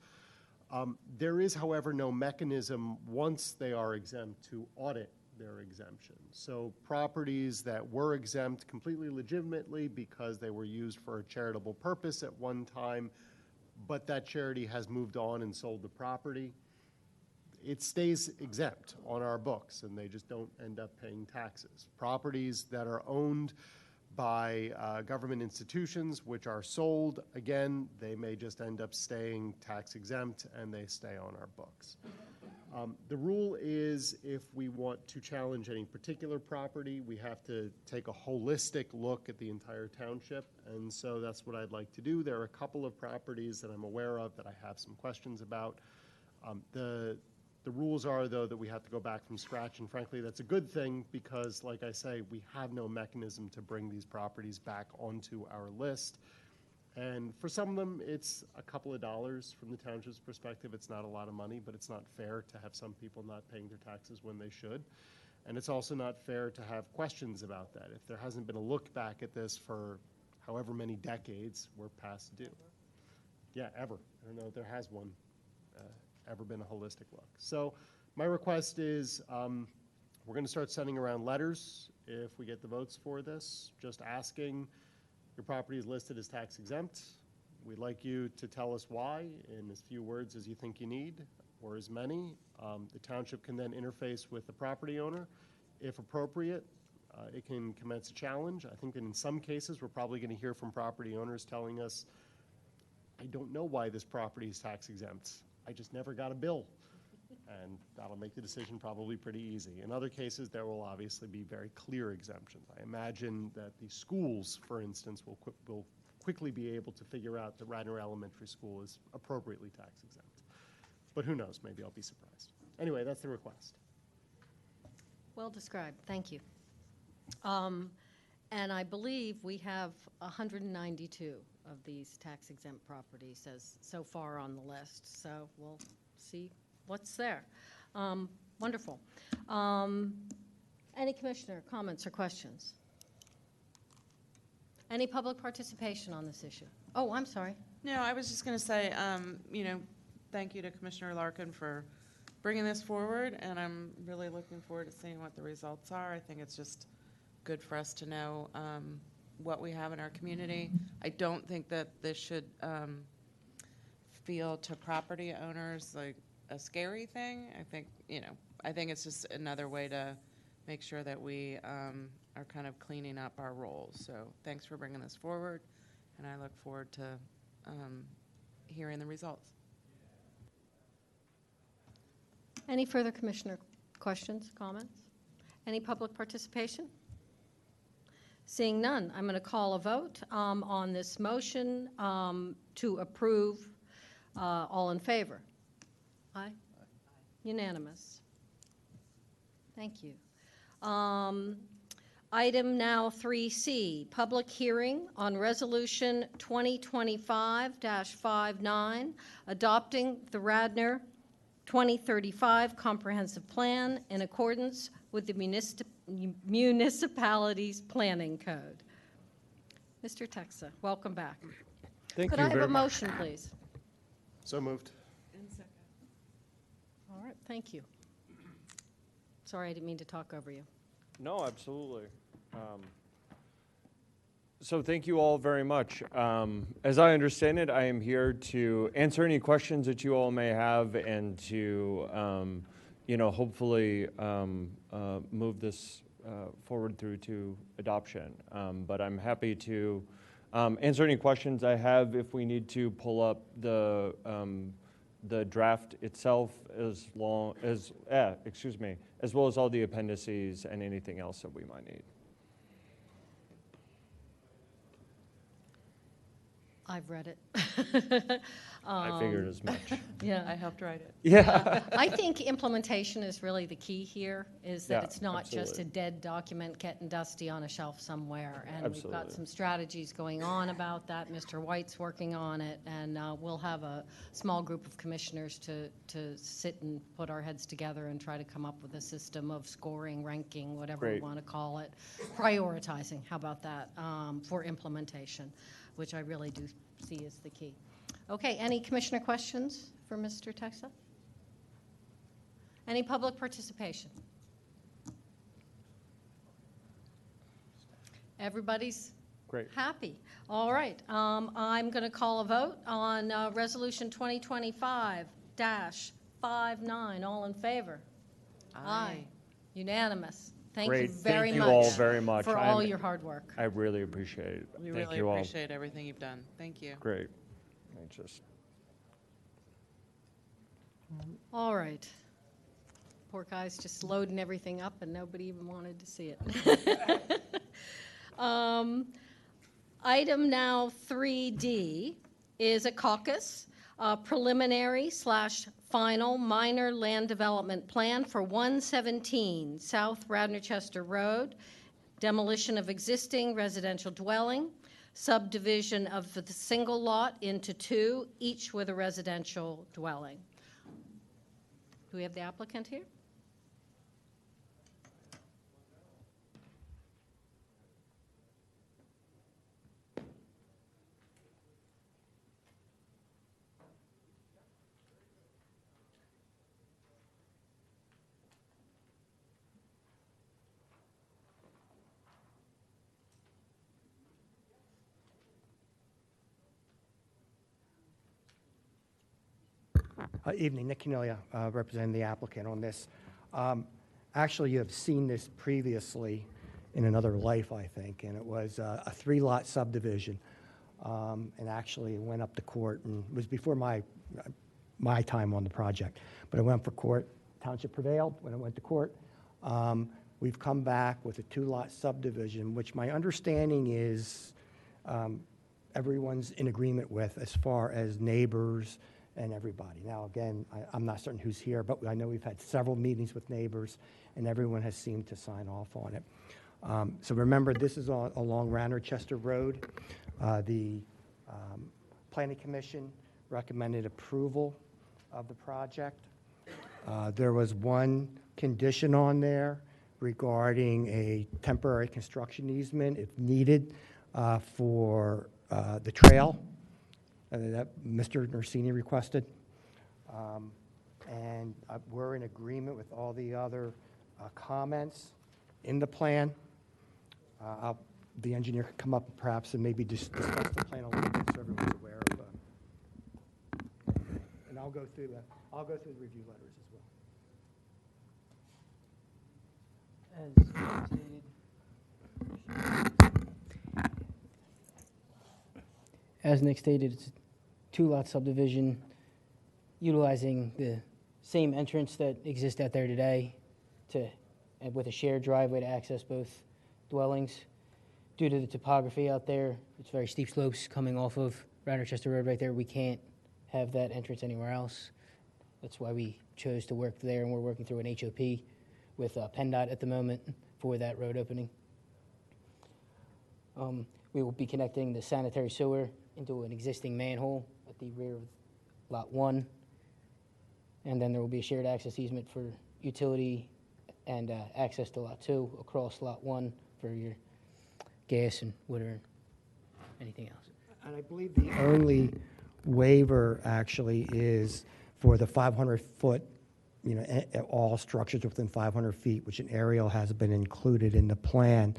There is, however, no mechanism once they are exempt to audit their exemption. So properties that were exempt completely legitimately because they were used for a charitable purpose at one time, but that charity has moved on and sold the property, it stays exempt on our books, and they just don't end up paying taxes. Properties that are owned by government institutions, which are sold, again, they may just end up staying tax exempt, and they stay on our books. The rule is if we want to challenge any particular property, we have to take a holistic look at the entire township, and so that's what I'd like to do. There are a couple of properties that I'm aware of that I have some questions about. The rules are, though, that we have to go back from scratch, and frankly, that's a good thing because, like I say, we have no mechanism to bring these properties back onto our list. And for some of them, it's a couple of dollars. From the township's perspective, it's not a lot of money, but it's not fair to have some people not paying their taxes when they should. And it's also not fair to have questions about that. If there hasn't been a look back at this for however many decades, we're past due. Yeah, ever. I don't know if there has one ever been a holistic look. So my request is we're going to start sending around letters if we get the votes for this, just asking your property is listed as tax exempt. We'd like you to tell us why in as few words as you think you need, or as many. The township can then interface with the property owner. If appropriate, it can commence a challenge. I think that in some cases, we're probably going to hear from property owners telling us, I don't know why this property is tax exempt. I just never got a bill. And that'll make the decision probably pretty easy. In other cases, there will obviously be very clear exemptions. I imagine that the schools, for instance, will quickly be able to figure out that Radnor Elementary School is appropriately tax exempt. But who knows, maybe I'll be surprised. Anyway, that's the request. Well described, thank you. And I believe we have 192 of these tax exempt properties as so far on the list, so we'll see what's there. Wonderful. Any commissioner comments or questions? Any public participation on this issue? Oh, I'm sorry. No, I was just going to say, thank you to Commissioner Larkin for bringing this forward, and I'm really looking forward to seeing what the results are. I think it's just good for us to know what we have in our community. I don't think that this should feel to property owners like a scary thing. I think it's just another way to make sure that we are kind of cleaning up our roles. So thanks for bringing this forward, and I look forward to hearing the results. Any further commissioner questions, comments? Any public participation? Seeing none, I'm going to call a vote on this motion to approve. All in favor? Aye. Unanimous. Thank you. Item now 3C, public hearing on Resolution 2025-59, adopting the Radnor 2035 Comprehensive Plan in accordance with the municipality's planning code. Mr. Texa, welcome back. Thank Could you I have very a much. motion, please? So moved. All right, thank you. Sorry, I didn't mean to talk over you. No, absolutely. So thank you all very much. As I understand it, I am here to answer any questions that you all may have and to, hopefully move this forward through to adoption. But I'm happy to answer any questions I have if we need to pull up the draft itself as well as all the appendices and anything else that we might need. I've read it. I figured as much. Yeah. I helped write it. Yeah. I think implementation is really the key here, is that Yeah, it's not just a absolutely. dead document getting dusty on a shelf somewhere. And we've got Absolutely. some strategies going on about that. Mr. White's working on it, and we'll have a small group of commissioners to sit and put our heads together and try to come up with a system of scoring, ranking, whatever we Great. want to call it, prioritizing, how about that, for implementation, which I really do see as the key. Okay, any commissioner questions for Mr. Texa? Any public participation? Everybody's Great. happy. All right, I'm going to call a vote on Resolution 2025-59. All in favor? Aye. Unanimous. Thank you Great. very Thank much. you all very much. For all your hard work. I really appreciate it. We Thank really you all. appreciate everything you've done. Thank you. Great. I just. All right. Poor guy's just loading everything up and nobody even wanted to see it. Item now 3D is a caucus, preliminary/final minor land development plan for 117 South Radnor Chester Road, demolition of existing residential dwelling, subdivision of the single lot into two, each with a residential dwelling. Do we have the applicant here? Evening, Nick Canilia, representing the applicant on this. Actually, you have seen this previously in another life, I think, and it was a three-lot subdivision. And actually, it went up to court, and it was before my time on the project. But it went for court. Township prevailed when it went to court. We've come back with a two-lot subdivision, which my understanding is everyone's in agreement with as far as neighbors and everybody. Now, again, I'm not certain who's here, but I know we've had several meetings with neighbors, and everyone has seemed to sign off on it. So remember, this is along Radnor Road. The Planning Commission recommended approval of the project. There was one condition on there regarding a temporary construction easement, if needed, for the trail that Mr. Norsini requested. And we're in agreement with all the other comments in the plan. The engineer could come up perhaps and maybe just discuss the plan a little bit so everyone's aware of. And I'll go through the review letters as well. As Nick stated, it's a two-lot subdivision utilizing the same entrance that exists out there today and with a shared driveway to access both dwellings. Due to the topography out there, it's very steep slopes coming off of Radnor Road right there. We can't have that entrance anywhere else. That's why we chose to work there, and we're working through an HOP with PennDOT at the moment for that road opening. We will be connecting the sanitary sewer into an existing manhole at the rear of Lot 1. And then there will be a shared access easement for utility and access to Lot 2 across Lot 1 for your gas and water and anything else. And I believe the only waiver actually is for the 500-foot, all structures within 500 feet, which an aerial has been included in the plan.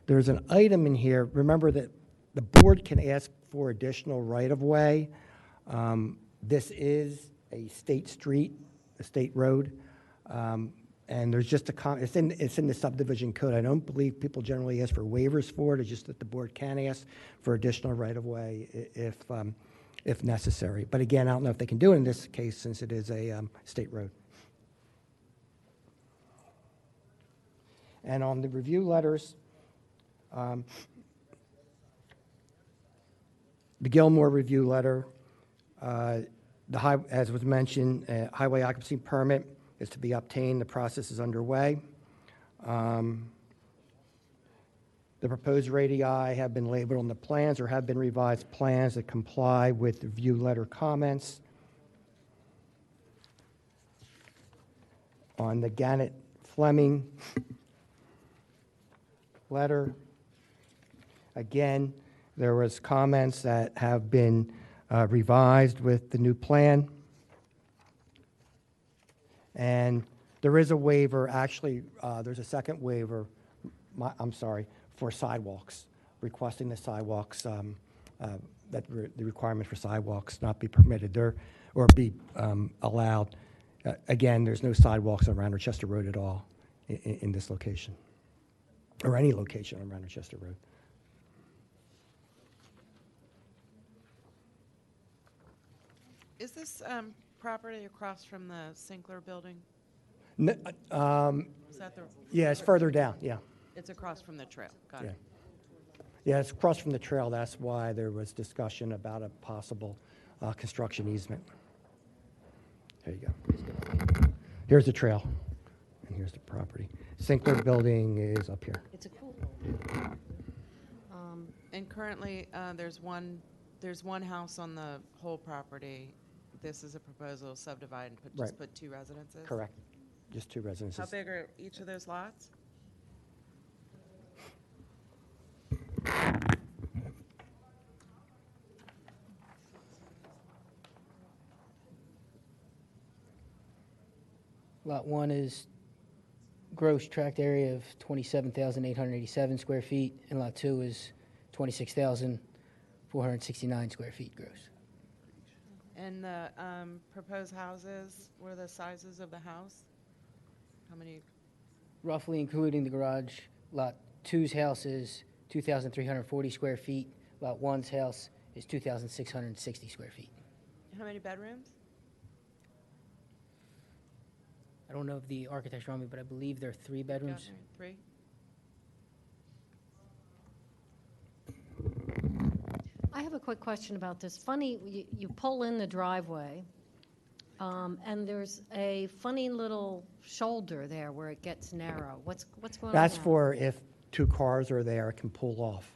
There's an item in here. Remember that the board can ask for additional right-of-way. This is a state street, a state road, and there's just it's in the subdivision code. I don't believe people generally ask for waivers for it. It's just that the board can ask for additional right-of-way if necessary. But again, I don't know if they can do it in this case since it is a state road. And on the review letters, the Gilmore review letter, as was mentioned, highway occupancy permit is to be obtained. The process is underway. The proposed radii have been labeled on the plans or have been revised plans that comply with the review letter comments. On the Gannett Fleming letter, again, there was comments that have been revised with the new plan. And there is a waiver, actually, there's a second waiver, for sidewalks, requesting the sidewalks, that the requirement for sidewalks not be permitted there or be allowed. Again, there's no sidewalks on Radnor Road at all in this location, or any location on Radnor Road. Is this property across from the Sinkler building? Is that the? Yeah, it's further down, yeah. It's across from the trail, got it. Yeah, it's across from the trail. That's why there was discussion about a possible construction easement. There you go. Here's the trail, and here's the property. Sinkler building is up here. It's a cool. And currently, there's one house on the whole property. This is a proposal, subdivide and just Right. put 2 residences? Correct. Just 2 residences. How big are each of those lots? Lot 1 is gross tract area of 27,887 square feet, and Lot 2 is 26,469 square feet gross. And the proposed houses, what are the sizes of the house? How many? Roughly including the garage, Lot 2's house is 2,340 square feet, Lot 1's house is 2,660 square feet. How many bedrooms? I don't know if the architect's on me, but I believe there are 3 bedrooms. 3? I have a quick question about this. Funny, you pull in the driveway, and there's a funny little shoulder there where it gets narrow. What's going on That's there? for if 2 cars are there, it can pull off.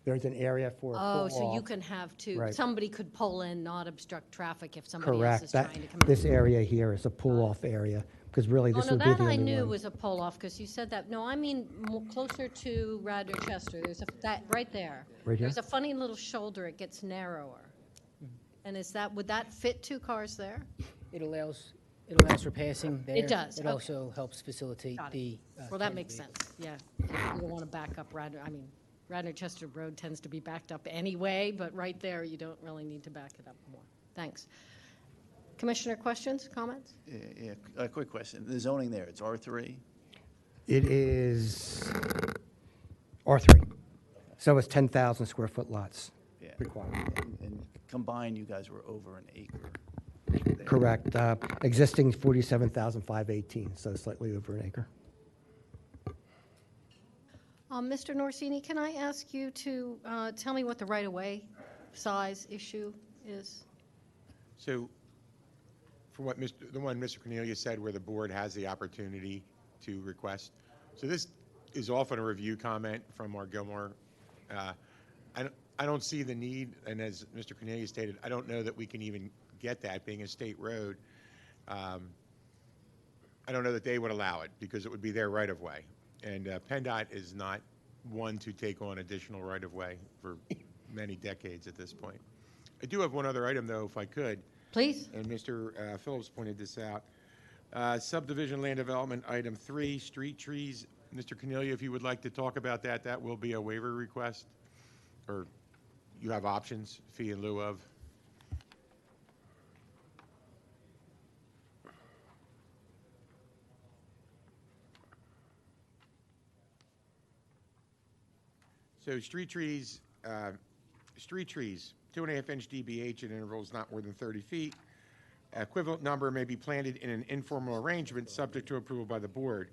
There's an area for a Oh, pull so you off. can have two, Right. somebody could pull in, not obstruct traffic if somebody else Correct. is That, trying to come in. this area here is a pull-off area, because really Oh, this no, would be that the I only knew one. was a pull-off, because you said that. No, I mean closer to Radnor Chester. There's that, right there. Right here? There's a funny little shoulder, it gets narrower. And would that fit 2 cars there? It allows for passing there. does, It okay. also helps facilitate Got it. the. Well, that transit makes vehicle. sense, yeah. You don't want to back up Radnor Chester Road tends to be backed up anyway, but right there, you don't really need to back it up more. Thanks. Commissioner, questions, comments? Yeah, a quick question. The zoning there, it's R3? It is R3. So it's 10,000 square foot lots Yeah. required. And combined, you guys were over an acre. Correct. Existing 47,518, so slightly over an acre. Mr. Norsini, can I ask you to tell me what the right-of-way size issue is? So, for what the one Mr. Cornelius said, where the board has the opportunity to request. So this is often a review comment from our Gilmore. I don't see the need, and as Mr. Cornelius stated, I don't know that we can even get that, being a state road. I don't know that they would allow it, because it would be their right-of-way. And PennDOT is not one to take on additional right-of-way for many decades at this point. I do have one other item, though, if I could. Please. And Mr. Phillips pointed this out. Subdivision land development, item 3, street trees. Mr. Cornelia, if you would like to talk about that, that will be a waiver request, or you have options, fee in lieu of. So street trees, 2.5-inch DBH in intervals not more than 30 feet. Equivalent number may be planted in an informal arrangement subject to approval by the board.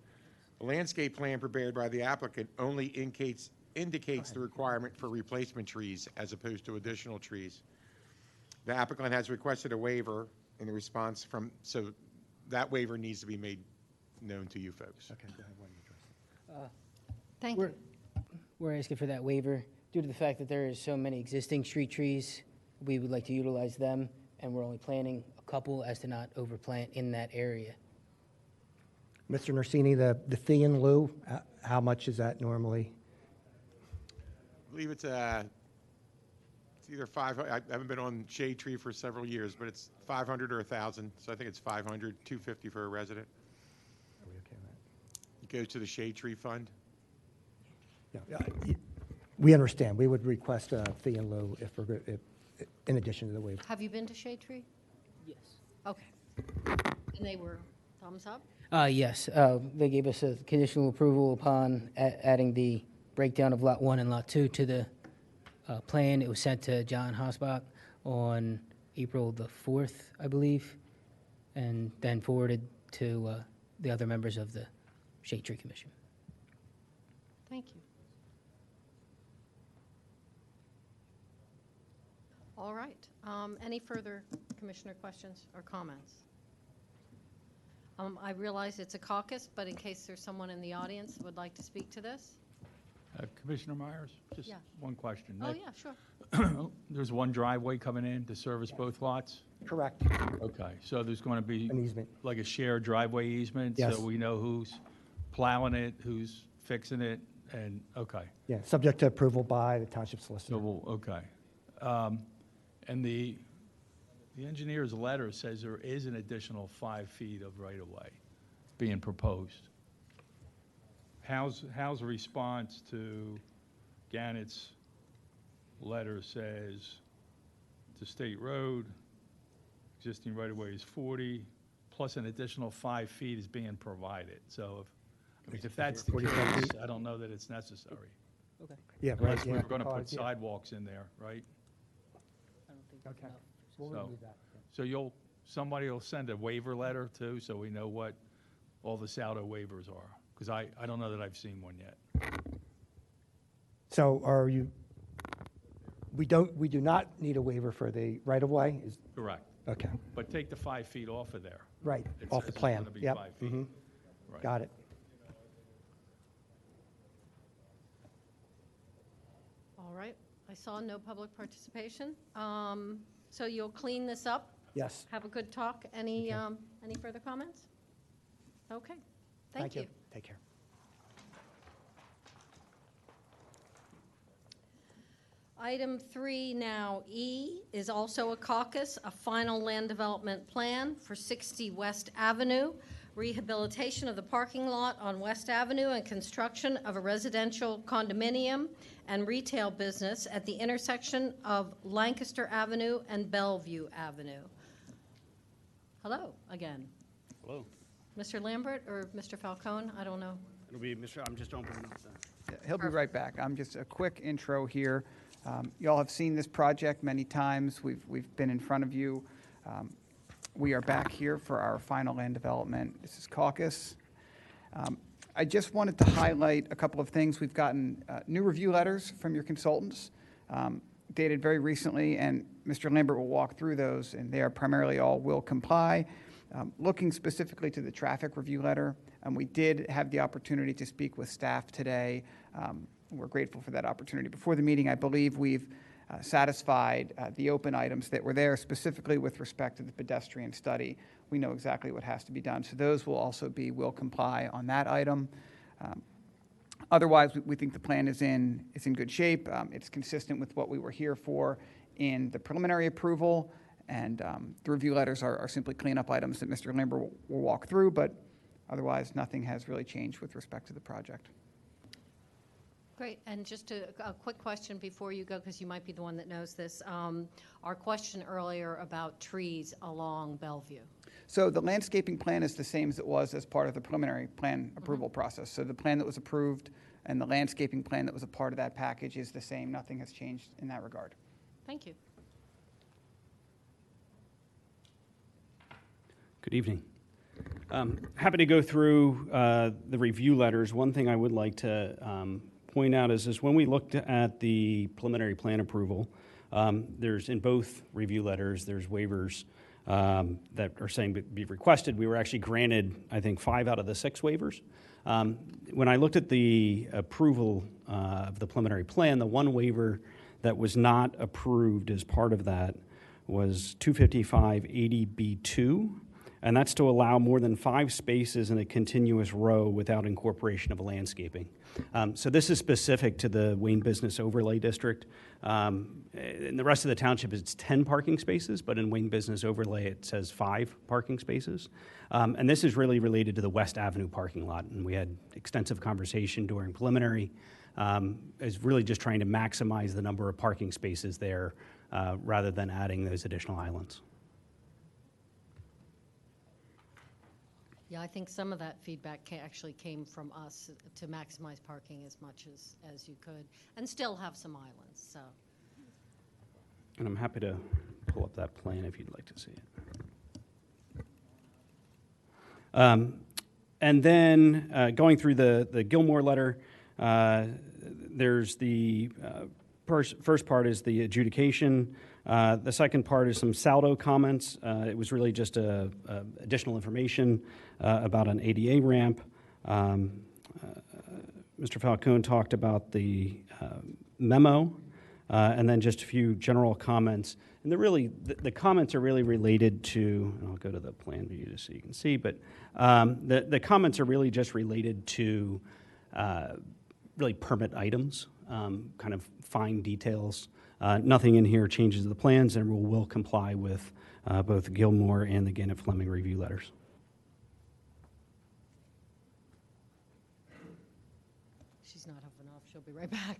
A landscape plan prepared by the applicant only indicates the requirement for replacement trees as opposed to additional trees. The applicant has requested a waiver in the response so that waiver needs to be made known to you folks. Okay, go ahead. Why don't you address it? Thank you. We're asking for that waiver due to the fact that there is so many existing street trees. We would like to utilize them, and we're only planting a couple as to not overplant in that area. Mr. Norsini, the fee in lieu, how much is that normally? I believe it's either I haven't been on shade tree for several years, but it's 500 or 1,000. So I think it's 500, 250 for a resident. Are we okay with It goes to the shade tree fund. that? Yeah, we understand. We would request a fee in lieu if in addition to the waiver. Have you been to Shade Tree? Yes. Okay. And they were thumbs up? Yes, they gave us a conditional approval upon adding the breakdown of Lot 1 and Lot 2 to the plan. It was sent to John Hosbach on April the 4th, I believe, and then forwarded to the other members of the Shade Tree Commission. Thank you. All right. Any further commissioner questions or comments? I realize it's a caucus, but in case there's someone in the audience that would like to speak to this? Commissioner Myers, just Yeah. one question. Oh, yeah, sure. There's one driveway coming in to service both lots? Correct. Okay, so there's going to be An easement. like a shared driveway easement? Yes. So we know who's plowing it, who's fixing it, and, okay. Yeah, subject to approval by the township solicitor. So, okay. And the engineer's letter says there is an additional 5 feet of right-of-way being proposed. How's the response to Gannett's letter says to State Road, existing right-of-way is 40, plus an additional 5 feet is being provided. So if that's the 45 case, feet. I don't know that it's necessary. Okay. Yeah, right. Unless yeah, we're going to put because, yeah. sidewalks in there, right? Okay. We'll So- remove that. So somebody will send a waiver letter too, so we know what all the Saldo waivers are? Because I don't know that I've seen one yet. So we do not need a waiver for the right-of-way? Correct. Okay, But take the 5 feet off of there. right, It off the says it's plan. gonna be Yep. 5 feet. mhm. Right. Got it. All right. I saw no public participation. So you'll clean this up? Yes. Have a good talk. Any further comments? Okay. Thank you. Take care. Item 3 now, E, is also a caucus, a final land development plan for 60 West Avenue, rehabilitation of the parking lot on West Avenue and construction of a residential condominium and retail business at the intersection of Lancaster Avenue and Bellevue Avenue. Hello again. Hello. Mr. Lambert or Mr. Falcone? I don't know. It'll be Mr., I'm just opening up the. Yeah, he'll be right back. I'm just a quick intro here. You all have seen this project many times. We've been in front of you. We are back here for our final land development. This is caucus. I just wanted to highlight a couple of things. We've gotten new review letters from your consultants, dated very recently, and Mr. Lambert will walk through those, and they are primarily all will comply. Looking specifically to the traffic review letter, we did have the opportunity to speak with staff today. We're grateful for that opportunity. Before the meeting, I believe we've satisfied the open items that were there, specifically with respect to the pedestrian study. We know exactly what has to be done. So those will also be will comply on that item. Otherwise, we think the plan is in good shape. It's consistent with what we were here for in the preliminary approval, and the review letters are simply cleanup items that Mr. Lambert will walk through, but otherwise, nothing has really changed with respect to the project. Great, and just a quick question before you go, because you might be the one that knows this. Our question earlier about trees along Bellevue. So the landscaping plan is the same as it was as part of the preliminary plan approval process. So the plan that was approved and the landscaping plan that was a part of that package is the same. Nothing has changed in that regard. Thank you. Good evening. Happy to go through the review letters. One thing I would like to point out is when we looked at the preliminary plan approval, there's in both review letters, there's waivers that are saying be requested. We were actually granted, I think, 5 out of the 6 waivers. When I looked at the approval of the preliminary plan, the one waiver that was not approved as part of that was 255-80B2, and that's to allow more than 5 spaces in a continuous row without incorporation of landscaping. So this is specific to the Wayne Business Overlay District. In the rest of the township, it's 10 parking spaces, but in Wayne Business Overlay, it says 5 parking spaces. And this is really related to the West Avenue parking lot, and we had extensive conversation during preliminary, is really just trying to maximize the number of parking spaces there rather than adding those additional islands. Yeah, I think some of that feedback actually came from us to maximize parking as much as you could and still have some islands, so. And I'm happy to pull up that plan if you'd like to see it. And then going through the Gilmore letter, there's the first part is the adjudication. The second part is some Saldo comments. It was really just additional information about an ADA ramp. Mr. Falcone talked about the memo, and then just a few general comments. And the comments are really related to, and I'll go to the plan view just so you can see, but the comments are really just related to really permit items, kind of fine details. Nothing in here changes the plans, and will comply with both Gilmore and the Gannett Fleming review letters. She's not huffing off. She'll be right back.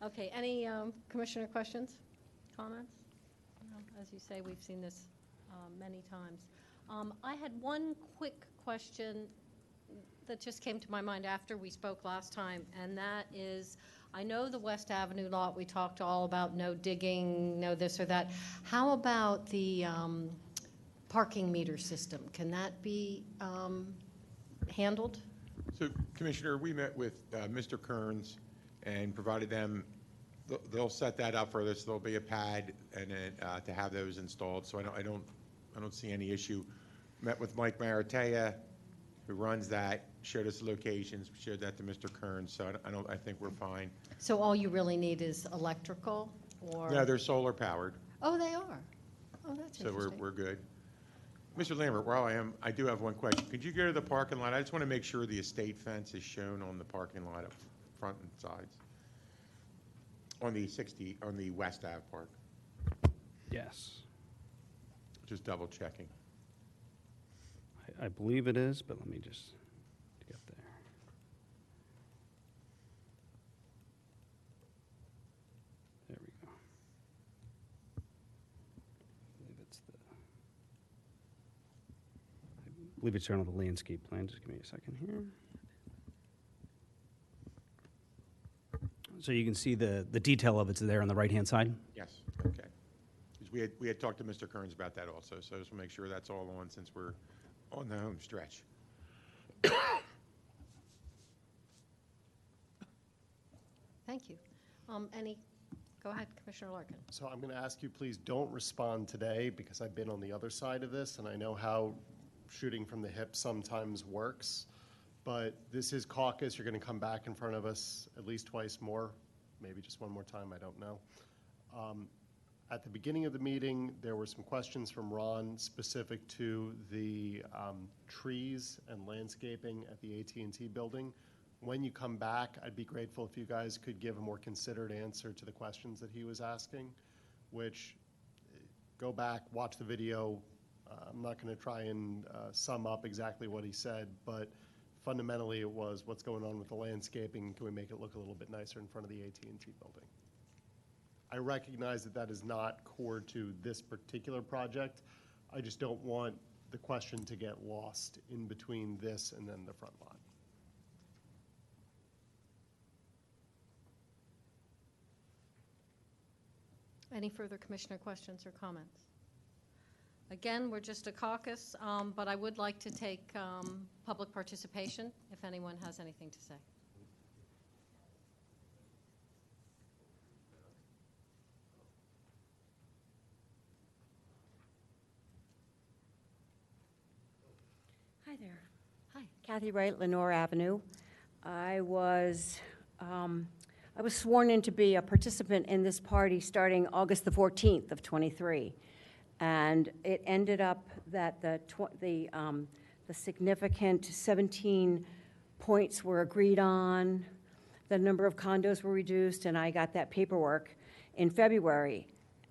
Okay, any commissioner questions, comments? No, as you say, we've seen this many times. I had one quick question that just came to my mind after we spoke last time, and that is, I know the West Avenue lot, we talked all about no digging, no this or that. How about the parking meter system? Can that be handled? So, Commissioner, we met with Mr. Kearns and provided them, they'll set that up for us. There'll be a pad and to have those installed. So I don't see any issue. Met with Mike Maratea, who runs that, showed us the locations, showed that to Mr. Kearns. So I think we're fine. So all you really need is electrical, or? No, they're solar powered. Oh, they are. Oh, that's So interesting. we're good. Mr. Lambert, while I do have one question. Could you go to the parking lot? I just want to make sure the estate fence is shown on the parking lot up front and sides. On the West Ave part. Yes. Just double checking. I believe it is, but let me just get there. There we go. I believe it's shown on the landscape plan. Just give me a second here. So you can see the detail of it's there on the right-hand side? Yes, okay. 'Cause we had talked to Mr. Kearns about that also, so just to make sure that's all on since we're on the home stretch. Thank you. Go ahead, Commissioner Larkin. So I'm going to ask you, please don't respond today, because I've been on the other side of this, and I know how shooting from the hip sometimes works. But this is caucus. You're going to come back in front of us at least twice more, maybe just one more time, I don't know. At the beginning of the meeting, there were some questions from Ron specific to the trees and landscaping at the AT&T building. When you come back, I'd be grateful if you guys could give a more considered answer to the questions that he was asking, which, go back, watch the video. I'm not going to try and sum up exactly what he said, but fundamentally it was, what's going on with the landscaping? Can we make it look a little bit nicer in front of the AT&T building? I recognize that that is not core to this particular project. I just don't want the question to get lost in between this and then the front lot. Any further commissioner questions or comments? Again, we're just a caucus, but I would like to take public participation if anyone has anything to say. Hi there. Hi. Kathy Wright, Lenore Avenue. I was sworn in to be a participant in this party starting August the 14th of '23. And it ended up that the significant 17 points were agreed on, the number of condos were reduced, and I got that paperwork in February.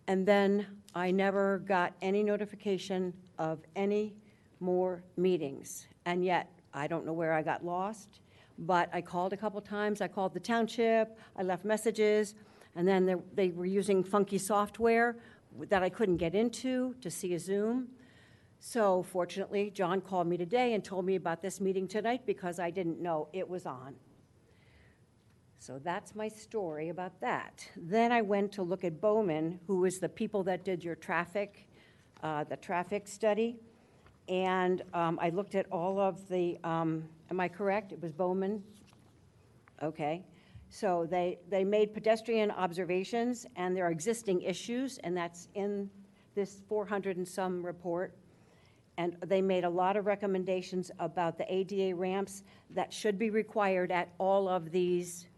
And then I never got any notification of any more meetings. And yet, I don't know where I got lost, but I called a couple times. I called the township, I left messages, and then they were using funky software that I couldn't get into to see a Zoom. So fortunately, John called me today and told me about this meeting tonight because I didn't know it was on. So that's my story about that. Then I went to look at Bowman, who is the people that did your traffic, the traffic study. And I looked at all of the, am I correct? It was Bowman? Okay. So they made pedestrian observations, and there are existing issues, and that's in this 400 and some report. And they made a lot of recommendations about the ADA ramps that should be required at all of these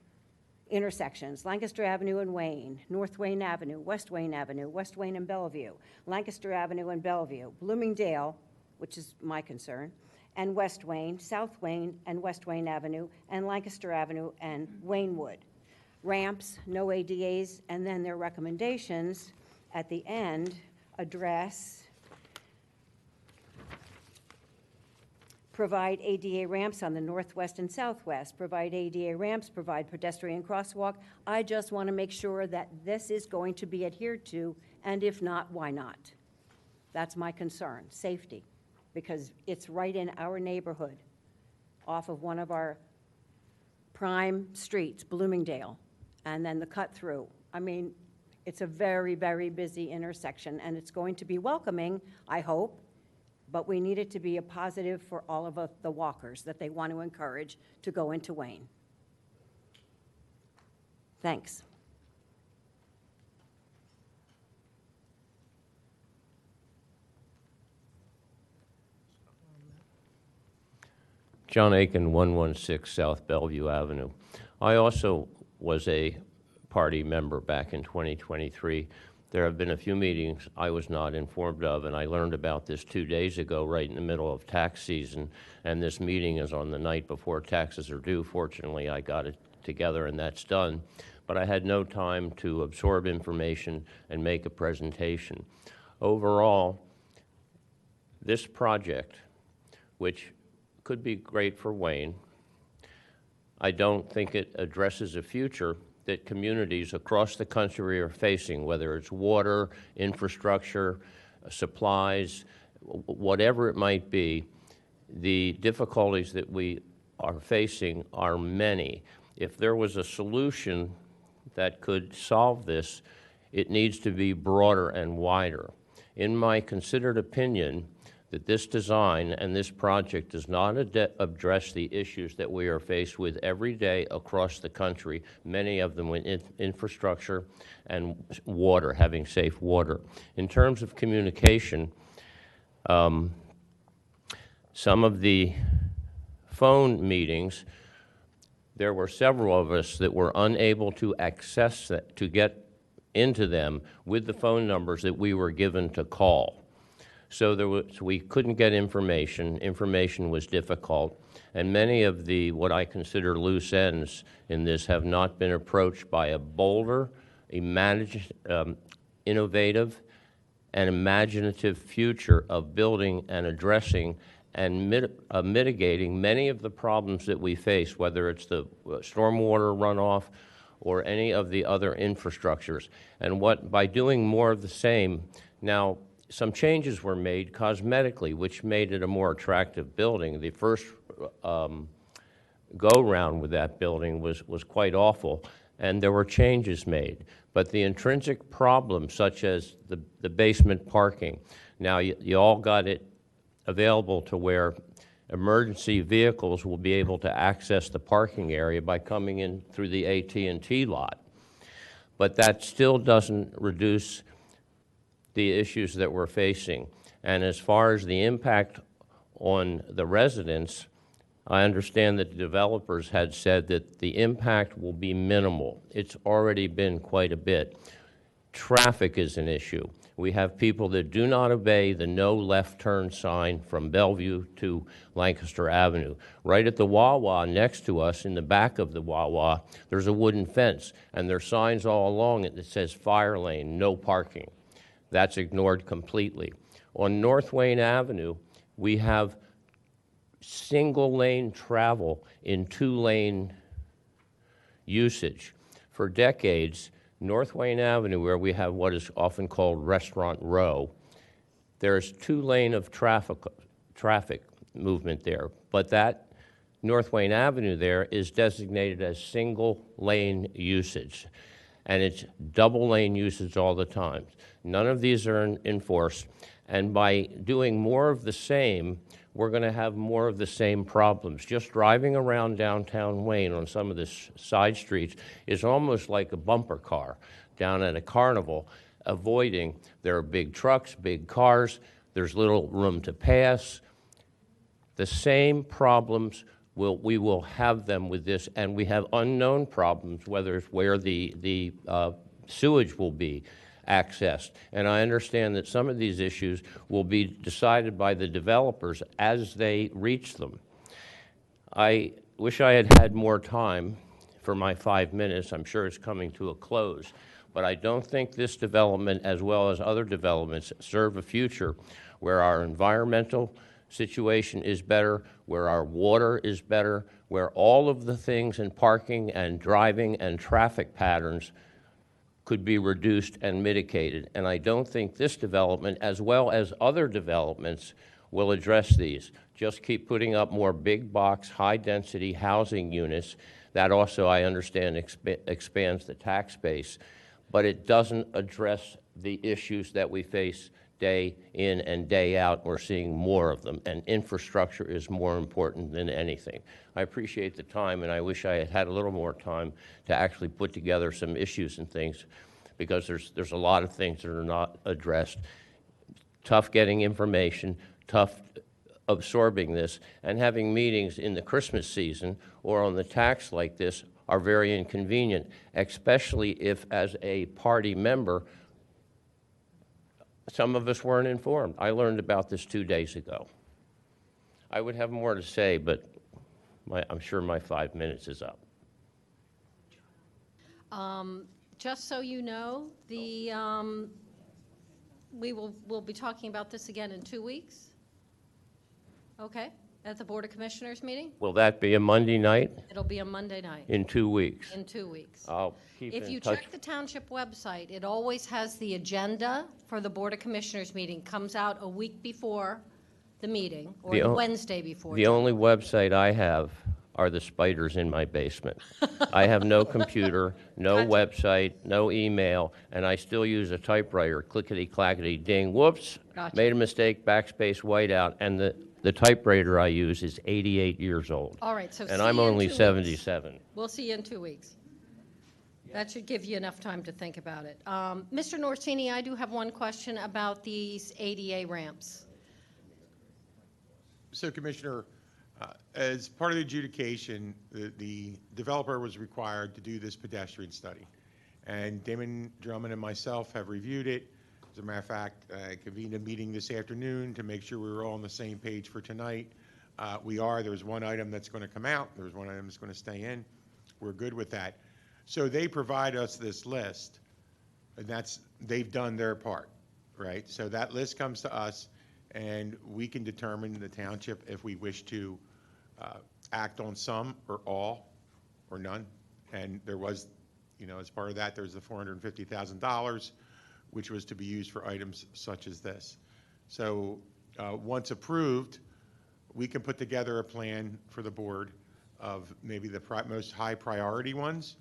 intersections: Lancaster Avenue and Wayne, North Wayne Avenue, West Wayne Avenue, West Wayne and Bellevue, Lancaster Avenue and Bellevue, Bloomingdale, which is my concern, and West Wayne, South Wayne and West Wayne Avenue, and Lancaster Avenue and Waynewood. Ramps, no ADAs, and then their recommendations at the end address provide ADA ramps on the northwest and southwest, provide ADA ramps, provide pedestrian crosswalk. I just want to make sure that this is going to be adhered to, and if not, why not? That's my concern, safety, because it's right in our neighborhood, off of one of our prime streets, Bloomingdale, and then the cut through. I mean, it's a very, very busy intersection, and it's going to be welcoming, I hope, but we need it to be a positive for all of the walkers that they want to encourage to go into Wayne. Thanks. John Aiken, 116 South Bellevue Avenue. I also was a party member back in 2023. There have been a few meetings I was not informed of, and I learned about this 2 days ago, right in the middle of tax season, and this meeting is on the night before taxes are due. Fortunately, I got it together, and that's done. But I had no time to absorb information and make a presentation. Overall, this project, which could be great for Wayne, I don't think it addresses a future that communities across the country are facing, whether it's water, infrastructure, supplies, whatever it might be. The difficulties that we are facing are many. If there was a solution that could solve this, it needs to be broader and wider. In my considered opinion, that this design and this project does not address the issues that we are faced with every day across the country, many of them with infrastructure and water, having safe water. In terms of communication, some of the phone meetings, there were several of us that were unable to access that, to get into them with the phone numbers that we were given to call. So we couldn't get information. Information was difficult. And many of the, what I consider loose ends in this, have not been approached by a bolder, innovative, and imaginative future of building and addressing and mitigating many of the problems that we face, whether it's the stormwater runoff or any of the other infrastructures. And by doing more of the same, now, some changes were made cosmetically, which made it a more attractive building. The first go-round with that building was quite awful, and there were changes made. But the intrinsic problems, such as the basement parking, now you all got it available to where emergency vehicles will be able to access the parking area by coming in through the AT&T lot. But that still doesn't reduce the issues that we're facing. And as far as the impact on the residents, I understand that the developers had said that the impact will be minimal. It's already been quite a bit. Traffic is an issue. We have people that do not obey the no left turn sign from Bellevue to Lancaster Avenue. Right at the Wawa next to us, in the back of the Wawa, there's a wooden fence, and there's signs all along it that says fire lane, no parking. That's ignored completely. On North Wayne Avenue, we have single lane travel in 2-lane usage. For decades, North Wayne Avenue, where we have what is often called Restaurant Row, there's 2-lane of traffic movement there. But that North Wayne Avenue there is designated as single lane usage. And it's double lane usage all the time. None of these are enforced, and by doing more of the same, we're going to have more of the same problems. Just driving around downtown Wayne on some of the side streets is almost like a bumper car down at a carnival, avoiding there are big trucks, big cars, There's little room to pass. The same problems we will have them with this, and we have unknown problems, whether it's where the sewage will be accessed. And I understand that some of these issues will be decided by the developers as they reach them. I wish I had had more time for my 5 minutes. I'm sure it's coming to a close. But I don't think this development, as well as other developments, serve a future where our environmental situation is better, where our water is better, where all of the things in parking and driving and traffic patterns could be reduced and mitigated. And I don't think this development, as well as other developments, will address these. Just keep putting up more big box, high-density housing units. That also, I understand, expands the tax base. But it doesn't address the issues that we face day in and day out. We're seeing more of them, and infrastructure is more important than anything. I appreciate the time, and I wish I had had a little more time to actually put together some issues and things, because there's a lot of things that are not addressed. Tough getting information, tough absorbing this, and having meetings in the Christmas season or on the tax like this are very inconvenient, especially if, as a party member, some of us weren't informed. I learned about this 2 days ago. I would have more to say, but I'm sure my 5 minutes is up. Just so you know, we'll be talking about this again in 2 weeks. Okay, at the Board of Commissioners meeting? Will that be a Monday night? It'll be a Monday night. In 2 weeks? In 2 weeks. I'll keep If in you touch. check the Township website, it always has the agenda for the Board of Commissioners meeting, comes out a week before the meeting, or the Wednesday before. The only website I have are the spiders in my basement. I have no computer, no website, no email, and I still use a typewriter, clickety-clackety, ding, whoops, Gotcha. made a mistake, backspace, whiteout, and the typewriter I use is 88 years old. All right, so And see I'm you in only 2 weeks. 77. We'll see you in 2 weeks. That should give you enough time to think about it. Mr. Norsini, I do have one question about these ADA ramps. So, Commissioner, as part of the adjudication, the developer was required to do this pedestrian study. And Damon Drummond and myself have reviewed it. As a matter of fact, I convened a meeting this afternoon to make sure we were all on the same page for tonight. We are. There's one item that's going to come out. There's one item that's going to stay in. We're good with that. So they provide us this list, and they've done their part, right? So that list comes to us, and we can determine, the township, if we wish to act on some or all or none. And there was, as part of that, there's the $450,000, which was to be used for items such as this. So once approved, we can put together a plan for the board of maybe the most high priority ones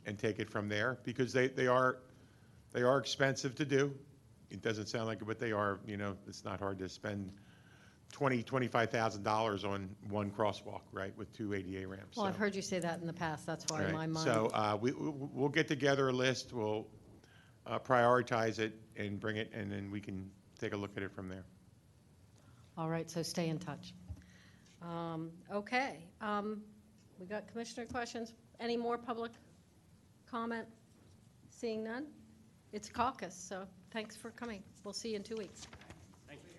and take it from there, because they are expensive to do. It doesn't sound like it, but they are. It's not hard to spend $25,000 on one crosswalk, right, with 2 ADA ramps. Well, So, I've heard you say that in the past, that's why in my mind. So we'll get together a list, we'll prioritize it and bring it, and then we can take a look at it from there. All right, so stay in touch. Okay, we got commissioner questions. Any more public comment? Seeing none? It's caucus, so thanks for coming. We'll see you in 2 weeks. Thank you.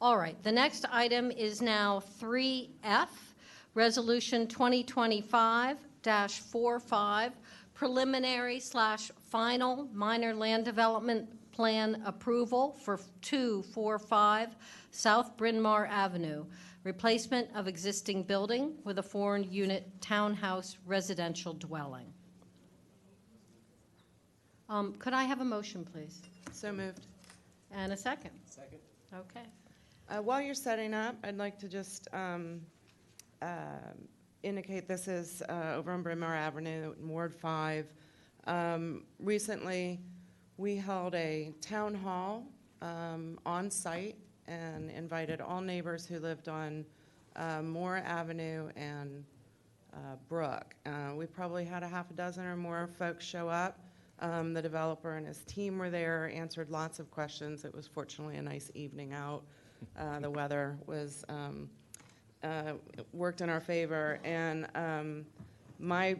All right, the next item is now 3F, Resolution 2025-45, preliminary/final minor land development plan approval for 245 South Bryn Mawr Avenue, replacement of existing building with a 4-unit townhouse residential dwelling. Could I have a motion, please? So moved. And a second? Second. Okay. While you're setting up, I'd like to just indicate this is over on Bryn Mawr Avenue in Ward 5. Recently, we held a town hall on site, and invited all neighbors who lived on Moore Avenue and Brook. We probably had a half a dozen or more folks show up. The developer and his team were there, answered lots of questions. It was fortunately a nice evening out. The weather was worked in our favor, and my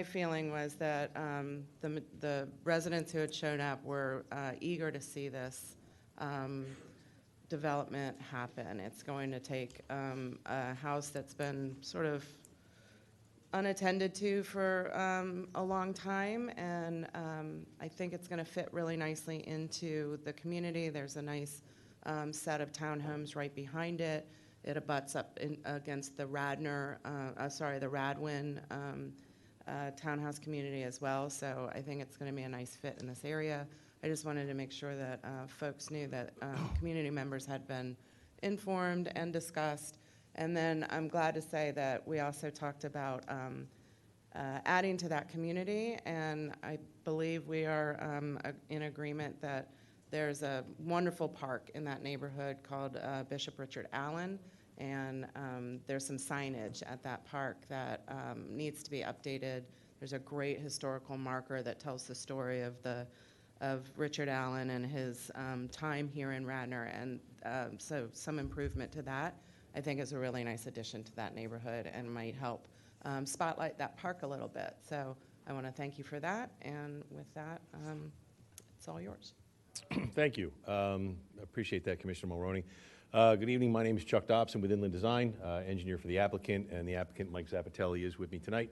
feeling was that the residents who had shown up were eager to see this development happen. It's going to take a house that's been sort of unattended to for a long time, and I think it's going to fit really nicely into the community. There's a nice set of townhomes right behind it. It abuts up against the Radnor, the Radwin townhouse community as well. So I think it's going to be a nice fit in this area. I just wanted to make sure that folks knew that community members had been informed and discussed. And then I'm glad to say that we also talked about adding to that community, and I believe we are in agreement that there's a wonderful park in that neighborhood called Bishop Richard Allen, and there's some signage at that park that needs to be updated. There's a great historical marker that tells the story of Richard Allen and his time here in Radnor, and so some improvement to that I think is a really nice addition to that neighborhood and might help spotlight that park a little bit. So I want to thank you for that, and with that, it's all yours. Thank you. Appreciate that, Commissioner Mulroney. Good evening. My name is Chuck Dobson with Inland Design, engineer for the applicant, and the applicant, Mike Zappatelli, is with me tonight.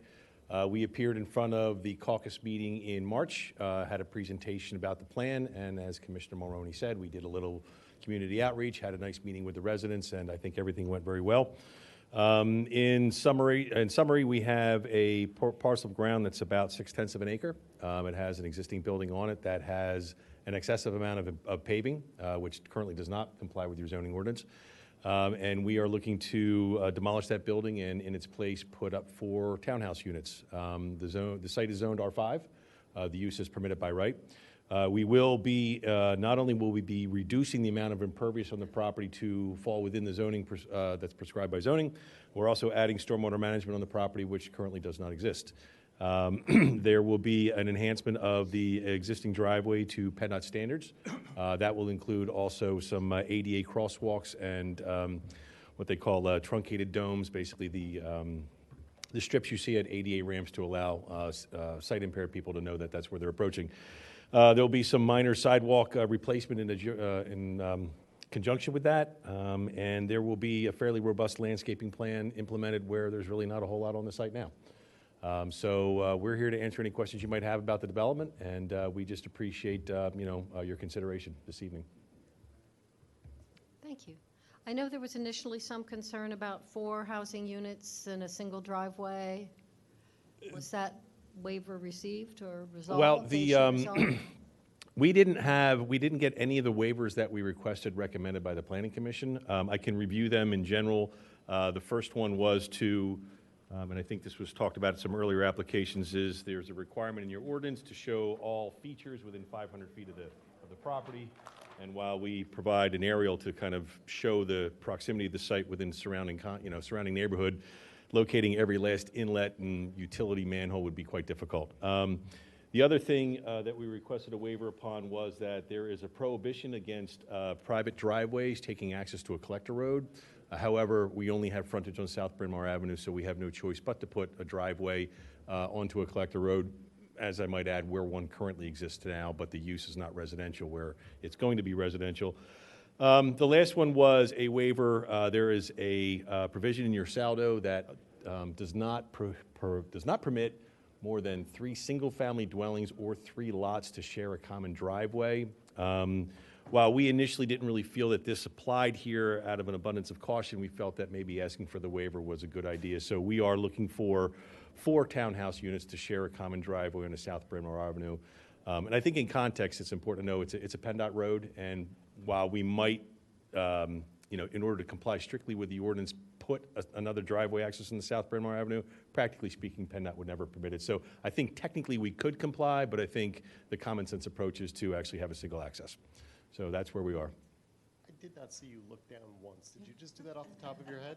We appeared in front of the caucus meeting in March, had a presentation about the plan, and as Commissioner Mulroney said, we did a little community outreach, had a nice meeting with the residents, and I think everything went very well. In summary, we have a parcel of ground that's about 0.6 of an acre. It has an existing building on it that has an excessive amount of paving, which currently does not comply with your zoning ordinance. And we are looking to demolish that building and in its place put up 4 townhouse units. The site is zoned R5. The use is permitted by right. We will be, not only will we be reducing the amount of impervious on the property to fall within the zoning that's prescribed by zoning, we're also adding stormwater management on the property, which currently does not exist. There will be an enhancement of the existing driveway to PennDOT standards. That will include also some ADA crosswalks and what they call truncated domes, basically the strips you see at ADA ramps to allow sight-impaired people to know that that's where they're approaching. There'll be some minor sidewalk replacement in conjunction with that, and there will be a fairly robust landscaping plan implemented where there's really not a whole lot on the site now. So we're here to answer any questions you might have about the development, and we just appreciate your consideration this evening. Thank you. I know there was initially some concern about 4 housing units in a single driveway. Was that waiver received or resolved? Well, we didn't get any of the waivers that we requested recommended by the Planning Commission. I can review them in general. The first one was to, and I think this was talked about in some earlier applications, is there's a requirement in your ordinance to show all features within 500 feet of the property. And while we provide an aerial to kind of show the proximity of the site within surrounding neighborhood, locating every last inlet and utility manhole would be quite difficult. The other thing that we requested a waiver upon was that there is a prohibition against private driveways taking access to a collector road. However, we only have frontage on South Bryn Mawr Avenue, so we have no choice but to put a driveway onto a collector road, as I might add, where one currently exists now, but the use is not residential, where it's going to be residential. The last one was a waiver. There is a provision in your saldo that does not permit more than 3 single-family dwellings or 3 lots to share a common driveway. While we initially didn't really feel that this applied here out of an abundance of caution, we felt that maybe asking for the waiver was a good idea. So we are looking for 4 townhouse units to share a common driveway on the South Bryn Mawr Avenue. And I think in context, it's important to know it's a PennDOT road, and while we might, in order to comply strictly with the ordinance, put another driveway access in the South Bryn Mawr Avenue, practically speaking, PennDOT would never permit it. So I think technically we could comply, but I think the common sense approach is to actually have a single access. So that's where we are. did not see you look down once. Did you just do that off the top of your head?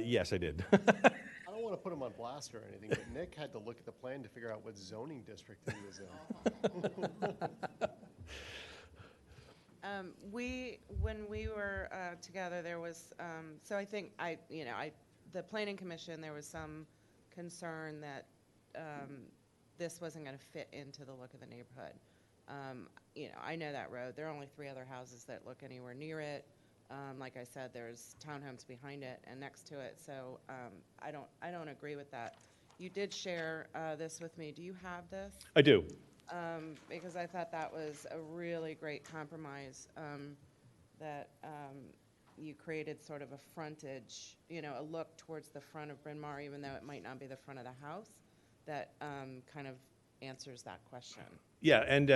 Yes, I did. I don't want to put him on blast or anything, but Nick had to look at the plan to figure out what zoning district he was in. When we were together, there was, so I think the planning commission, there was some concern that this wasn't going to fit into the look of the neighborhood. I know that road. There are only 3 other houses that look anywhere near it. Like I said, there's townhomes behind it and next to it, so I don't agree with that. You did share this with me. Do you have this? I do. Because I thought that was a really great compromise, that you created sort of a frontage, a look towards the front of Bryn Mawr, even though it might not be the front of the house, that kind of answers that question. Yeah, and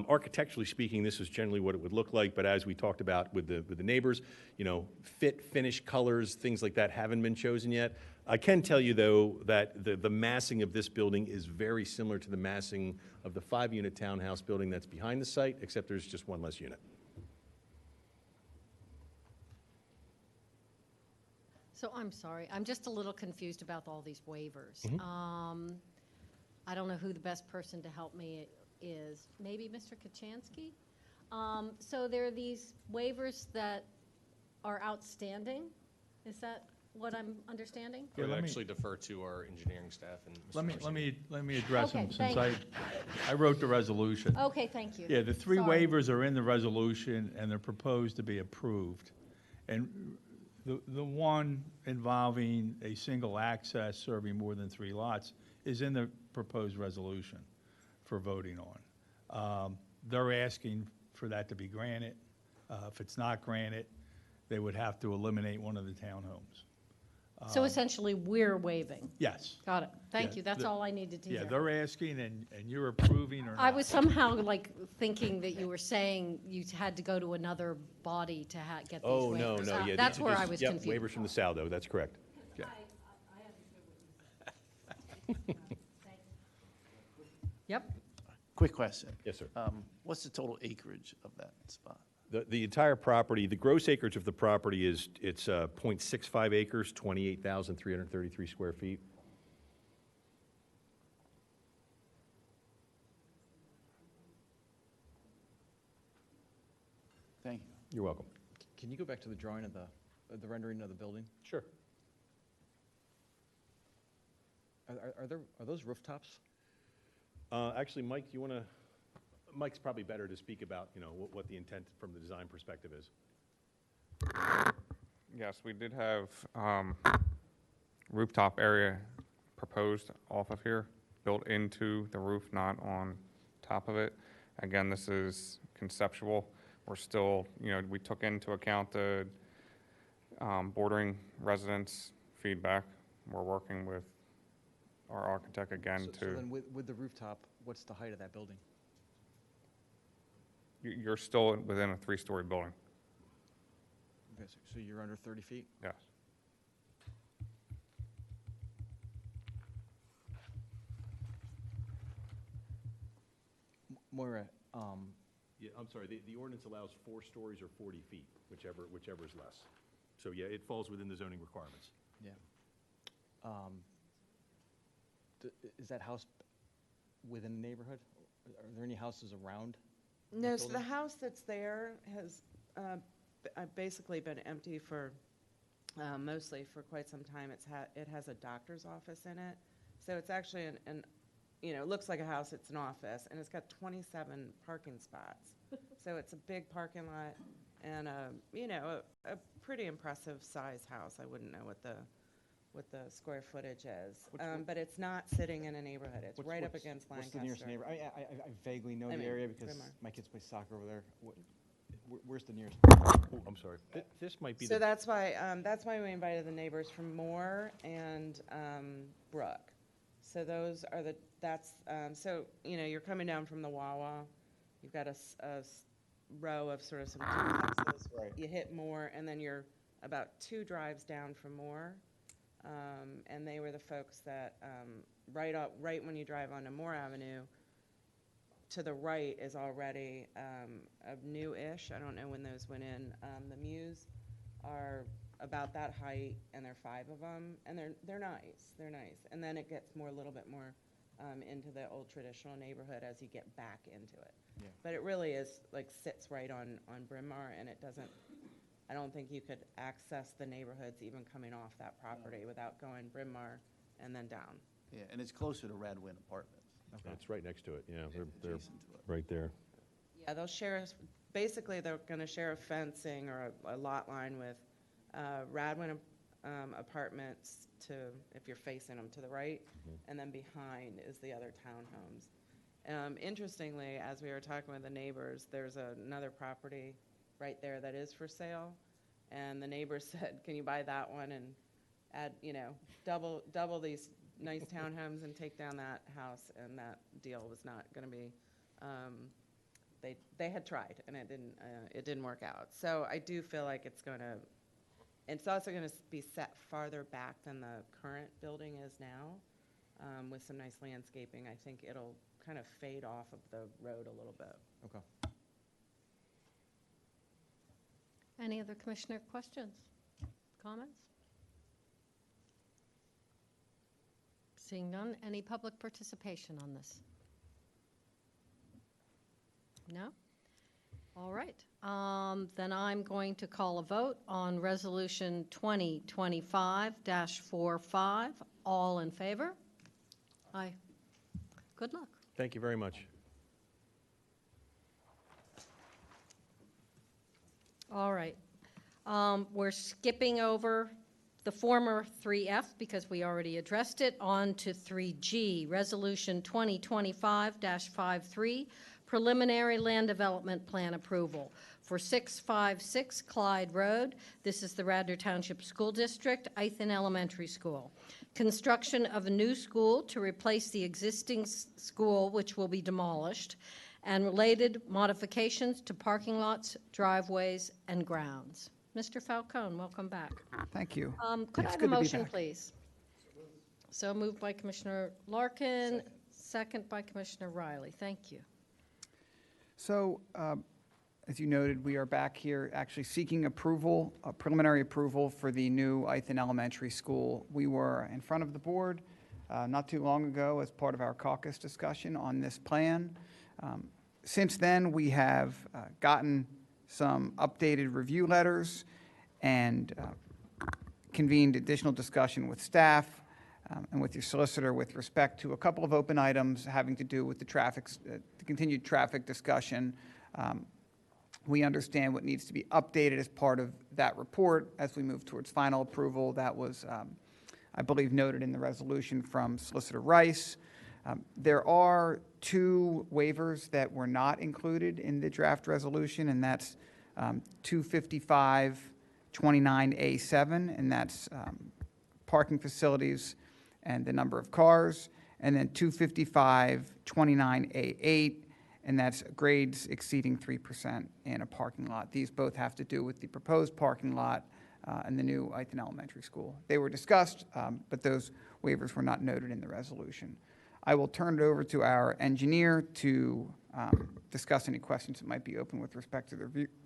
architecturally speaking, this is generally what it would look like, but as we talked about with the neighbors, fit, finish, colors, things like that haven't been chosen yet. I can tell you, though, that the massing of this building is very similar to the massing of the 5-unit townhouse building that's behind the site, except there's just one less unit. So I'm sorry, I'm just a little confused about all these waivers. I don't know who the best person to help me is. Maybe Mr. Kachansky? So there are these waivers that are outstanding? Is that what I'm understanding? Yeah, We'll let me- actually defer to our engineering staff and Mr. Let me address Okay, them, since thank I wrote the resolution. Okay, thank you. Yeah, the 3 Sorry. waivers are in the resolution, and they're proposed to be approved. And the one involving a single access serving more than 3 lots is in the proposed resolution for voting on. They're asking for that to be granted. If it's not granted, they would have to eliminate one of the townhomes. So essentially, we're waiving? Yes. Got it. Thank Yeah, you. That's all I needed to hear. Yeah, they're asking, and you're approving or not. I was somehow thinking that you were saying you had to go to another body to get these waivers. Oh, no, yeah. That's these are where just- I was yep, confused. waivers from the SALDO, that's correct. Yeah. Yep. Quick question. Yes, sir. What's the total acreage of that spot? The entire property, the gross acreage of the property it's 0.65 acres, 28,333 square feet. Thank you. You're welcome. Can you go back to the drawing of the rendering of the building? Sure. Are those rooftops? Actually, Mike, Mike's probably better to speak about, what the intent from the design perspective is. Yes, we did have rooftop area proposed off of here, built into the roof, not on top of it. Again, this is conceptual. We're still, we took into account the bordering residents' feedback. We're working with our architect again So then with the rooftop, what's the height of that building? You're still within a 3-story building. Okay, so you're under 30 feet? Yes. Moira, Yeah, I'm sorry, the ordinance allows 4 stories or 40 feet, whichever is less. So, yeah, it falls within the zoning requirements. yeah. Is that house within the neighborhood? Are there any houses around? No, so the house that's there has basically been empty for, mostly for quite some time. It has a doctor's office in it. So it's actually it looks like a house, it's an office, and it's got 27 parking spots. So it's a big parking lot and a pretty impressive size house. I wouldn't know what the square footage is. But it's not sitting in a neighborhood. It's right up against What's Lancaster. the nearest neighbor? I vaguely know I the mean, area because Bryn Mawr. my kids play soccer over there. Where's the nearest? Oh, I'm sorry. This might be So that's why we invited the neighbors from Moore and Brook. So those are you're coming down from the Wawa. You've got a row of sort of some duplexes. Right. You hit Moore, and then you're about 2 drives down from Moore. And they were the folks that right when you drive onto Moore Avenue, to the right is already a new-ish. I don't know when those went in. The Muse are about that height, and there are 5 of them, and they're nice. They're nice. And then it gets more, a little bit more into the old traditional neighborhood as you get back into it. Yeah. But it really is, like, sits right on Bryn Mawr, and it doesn't, I don't think you could access the neighborhoods even coming off that property without going Bryn Mawr and then down. Yeah, and it's closer to Radwin Apartments. It's right next to it, yeah, they're Adjacent to it. right there. Yeah, they'll share, basically, they're going to share a fencing or a lot line with Radwin Apartments to, if you're facing them, to the right, and then behind is the other townhomes. Interestingly, as we were talking with the neighbors, there's another property right there that is for sale, and the neighbors said, can you buy that one and add, double these nice townhomes and take down that house? And that deal was not going to be, they had tried, and it didn't work out. So I do feel like it's also going to be set farther back than the current building is now, with some nice landscaping. I think it'll kind of fade off of the road a little bit. Okay. Any other commissioner questions, comments? Seeing none, any public participation on this? No? All right. Then I'm going to call a vote on Resolution 2025-45. All in favor? Aye. Good luck. Thank you very much. All right. We're skipping over the former 3F because we already addressed it, on to 3G, Resolution 2025-53, Preliminary Land Development Plan Approval for 656 Clyde Road. This is the Radnor Township School District, Ithan Elementary School. Construction of a new school to replace the existing school, which will be demolished, and related modifications to parking lots, driveways, and grounds. Mr. Falcone, welcome back. Thank you. Could I It's have a good to be motion, back. please? So moved by Commissioner Larkin, second by Commissioner Riley. Thank you. So, as you noted, we are back here actually seeking approval, preliminary approval for the new Ithan Elementary School. We were in front of the board not too long ago as part of our caucus discussion on this plan. Since then, we have gotten some updated review letters and convened additional discussion with staff and with your solicitor with respect to a couple of open items having to do with the continued traffic discussion. We understand what needs to be updated as part of that report as we move towards final approval. That was, I believe, noted in the resolution from Solicitor Rice. There are 2 waivers that were not included in the draft resolution, and that's 255-29A7, and that's parking facilities and the number of cars, and then 255-29A8, and that's grades exceeding 3% in a parking lot. These both have to do with the proposed parking lot and the new Ithan Elementary School. They were discussed, but those waivers were not noted in the resolution. I will turn it over to our engineer to discuss any questions that might be open with respect to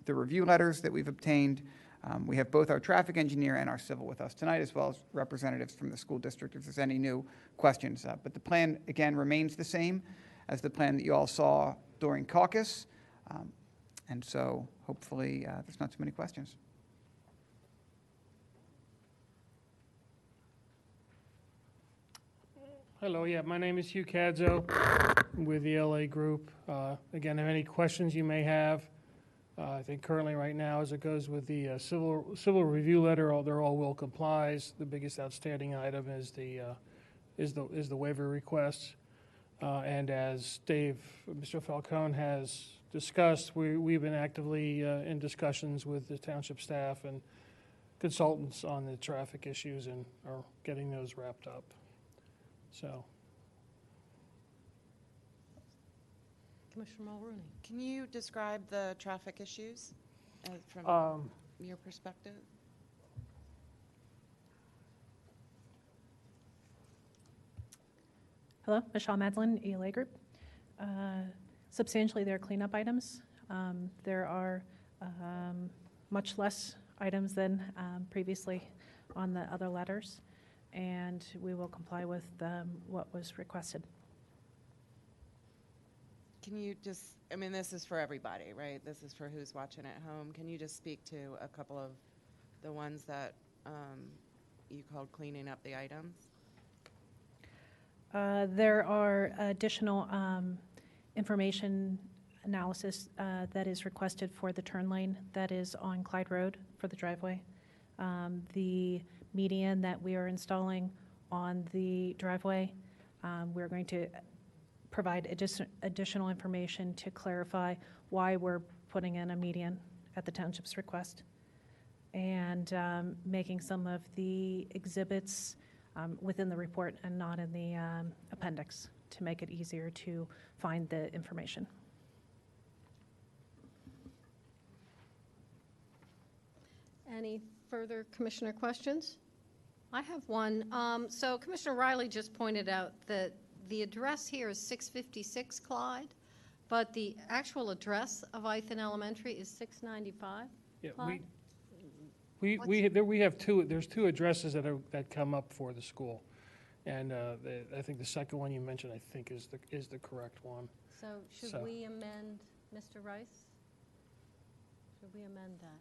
the review letters that we've obtained. We have both our traffic engineer and our civil with us tonight, as well as representatives from the school district if there's any new questions. But the plan, again, remains the same as the plan that you all saw during caucus. And so hopefully there's not too many questions. Hello, yeah, my name is Hugh Cadzo with the LA Group. Again, if any questions you may have, I think currently right now, as it goes with the civil review letter, they're all will complies. The biggest outstanding item is the waiver requests. And as Mr. Falcone has discussed, we've been actively in discussions with the township staff and consultants on the traffic issues and are getting those wrapped up. So. Commissioner Mulrooney. Can you describe the traffic issues from your perspective? Hello, Michelle Madlin, ELA Group. substantially their cleanup items. There are much less items than previously on the other letters, and we will comply with what was requested. Can you just, I mean, this is for everybody, right? This is for who's watching at home. Can you just speak to a couple of the ones that you called cleaning up the items? There are additional information analysis that is requested for the turn lane that is on Clyde Road for the driveway. The median that we are installing on the driveway, we're going to provide additional information to clarify why we're putting in a median at the township's request, and making some of the exhibits within the report and not in the appendix to make it easier to find the information. Any further commissioner questions? I have one. So Commissioner Riley just pointed out that the address here is 656 Clyde, but the actual address of Ithan Elementary is 695 Yeah, Clyde? we have two, there's two addresses that come up for the school. And I think the second one you mentioned, I think, is the correct one. So should we amend, Mr. Rice? Should we amend that?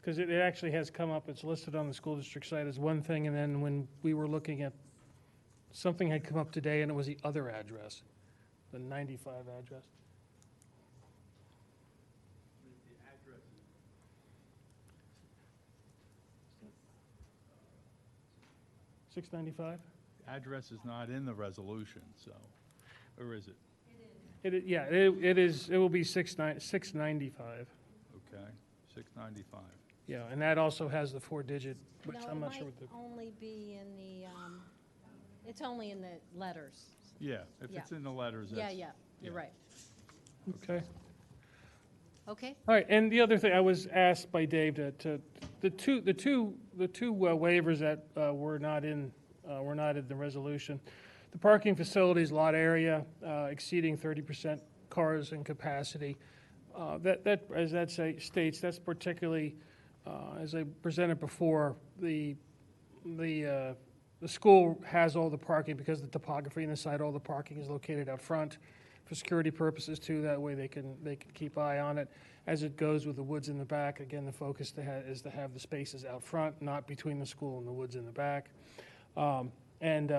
Because it actually has come up, it's listed on the school district site as one thing, and then when we were looking at, something had come up today, and it was the other address, the 95 address. $695? Address is not in the resolution, so, or is it? It is, it will be 695. Okay, 695. Yeah, and that also has the 4-digit, which I'm not sure what the. No, it might only be in the, it's only in the letters. Yeah, if it's in the letters, that's. Yeah, you're right. Okay. Okay. All right, and the other thing, I was asked by Dave the two waivers that were not in the resolution. The parking facilities lot area exceeding 30% cars in capacity. That as that states, that's particularly, as I presented before, the school has all the parking because of the topography in the site. All the parking is located out front for security purposes too. That way they can keep eye on it. As it goes with the woods in the back, again, the focus is to have the spaces out front, not between the school and the woods in the back. And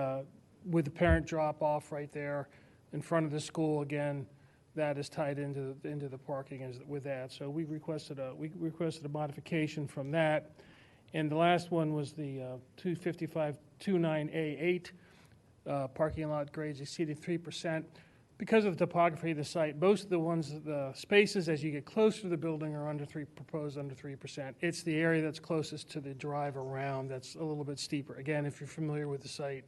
with the parent drop-off right there in front of the school, again, that is tied into the parking with that. So we requested a modification from that. And the last one was the 255-29A8 parking lot grades exceeding 3%. Because of the topography of the site, most of the spaces as you get closer to the building are proposed under 3%. It's the area that's closest to the drive around that's a little bit steeper. Again, if you're familiar with the site,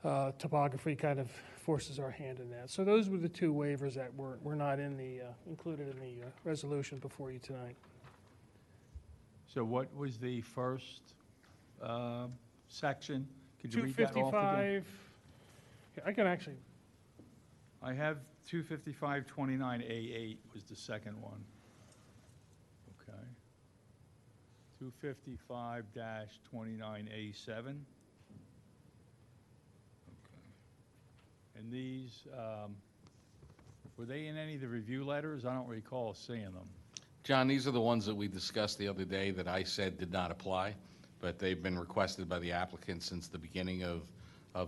topography kind of forces our hand in that. So those were the two waivers that were not included in the resolution before you tonight. So what was the first section? Could you read that off again? 255, I can actually. I have 255-29A8 was the second one. Okay. 255-29A7. Okay. And these, were they in any of the review letters? I don't recall seeing them. John, these are the ones that we discussed the other day that I said did not apply, but they've been requested by the applicant since the beginning of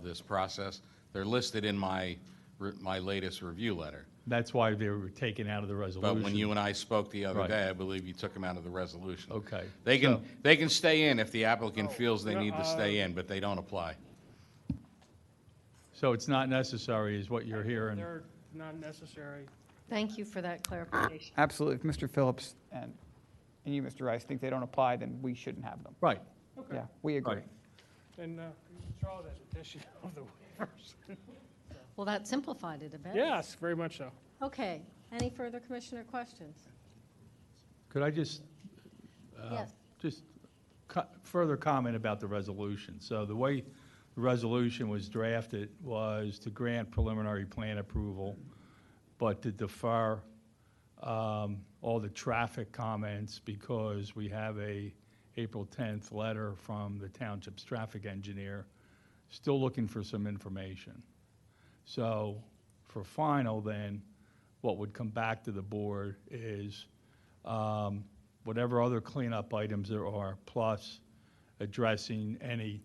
this process. They're listed in my latest review letter. That's why they were taken out of the resolution. But when you and I spoke the other Right. day, I believe you took them out of the resolution. Okay. They can stay in if the applicant feels they need to stay in, but they don't apply. So it's not necessary is what you're hearing? They're not necessary. Thank you for that clarification. Absolutely. If Mr. Phillips and you, Mr. Rice, think they don't apply, then we shouldn't have them. Right. Okay. Yeah, we agree. Right. And draw that addition of the waivers. Well, that simplified it a bit. Yes, very much so. Okay. Any further commissioner questions? Could I just, Yes. further comment about the resolution? So the way the resolution was drafted was to grant preliminary plan approval but to defer all the traffic comments because we have a April 10th letter from the township's traffic engineer, still looking for some information. So for final then, what would come back to the board is whatever other cleanup items there are, plus addressing any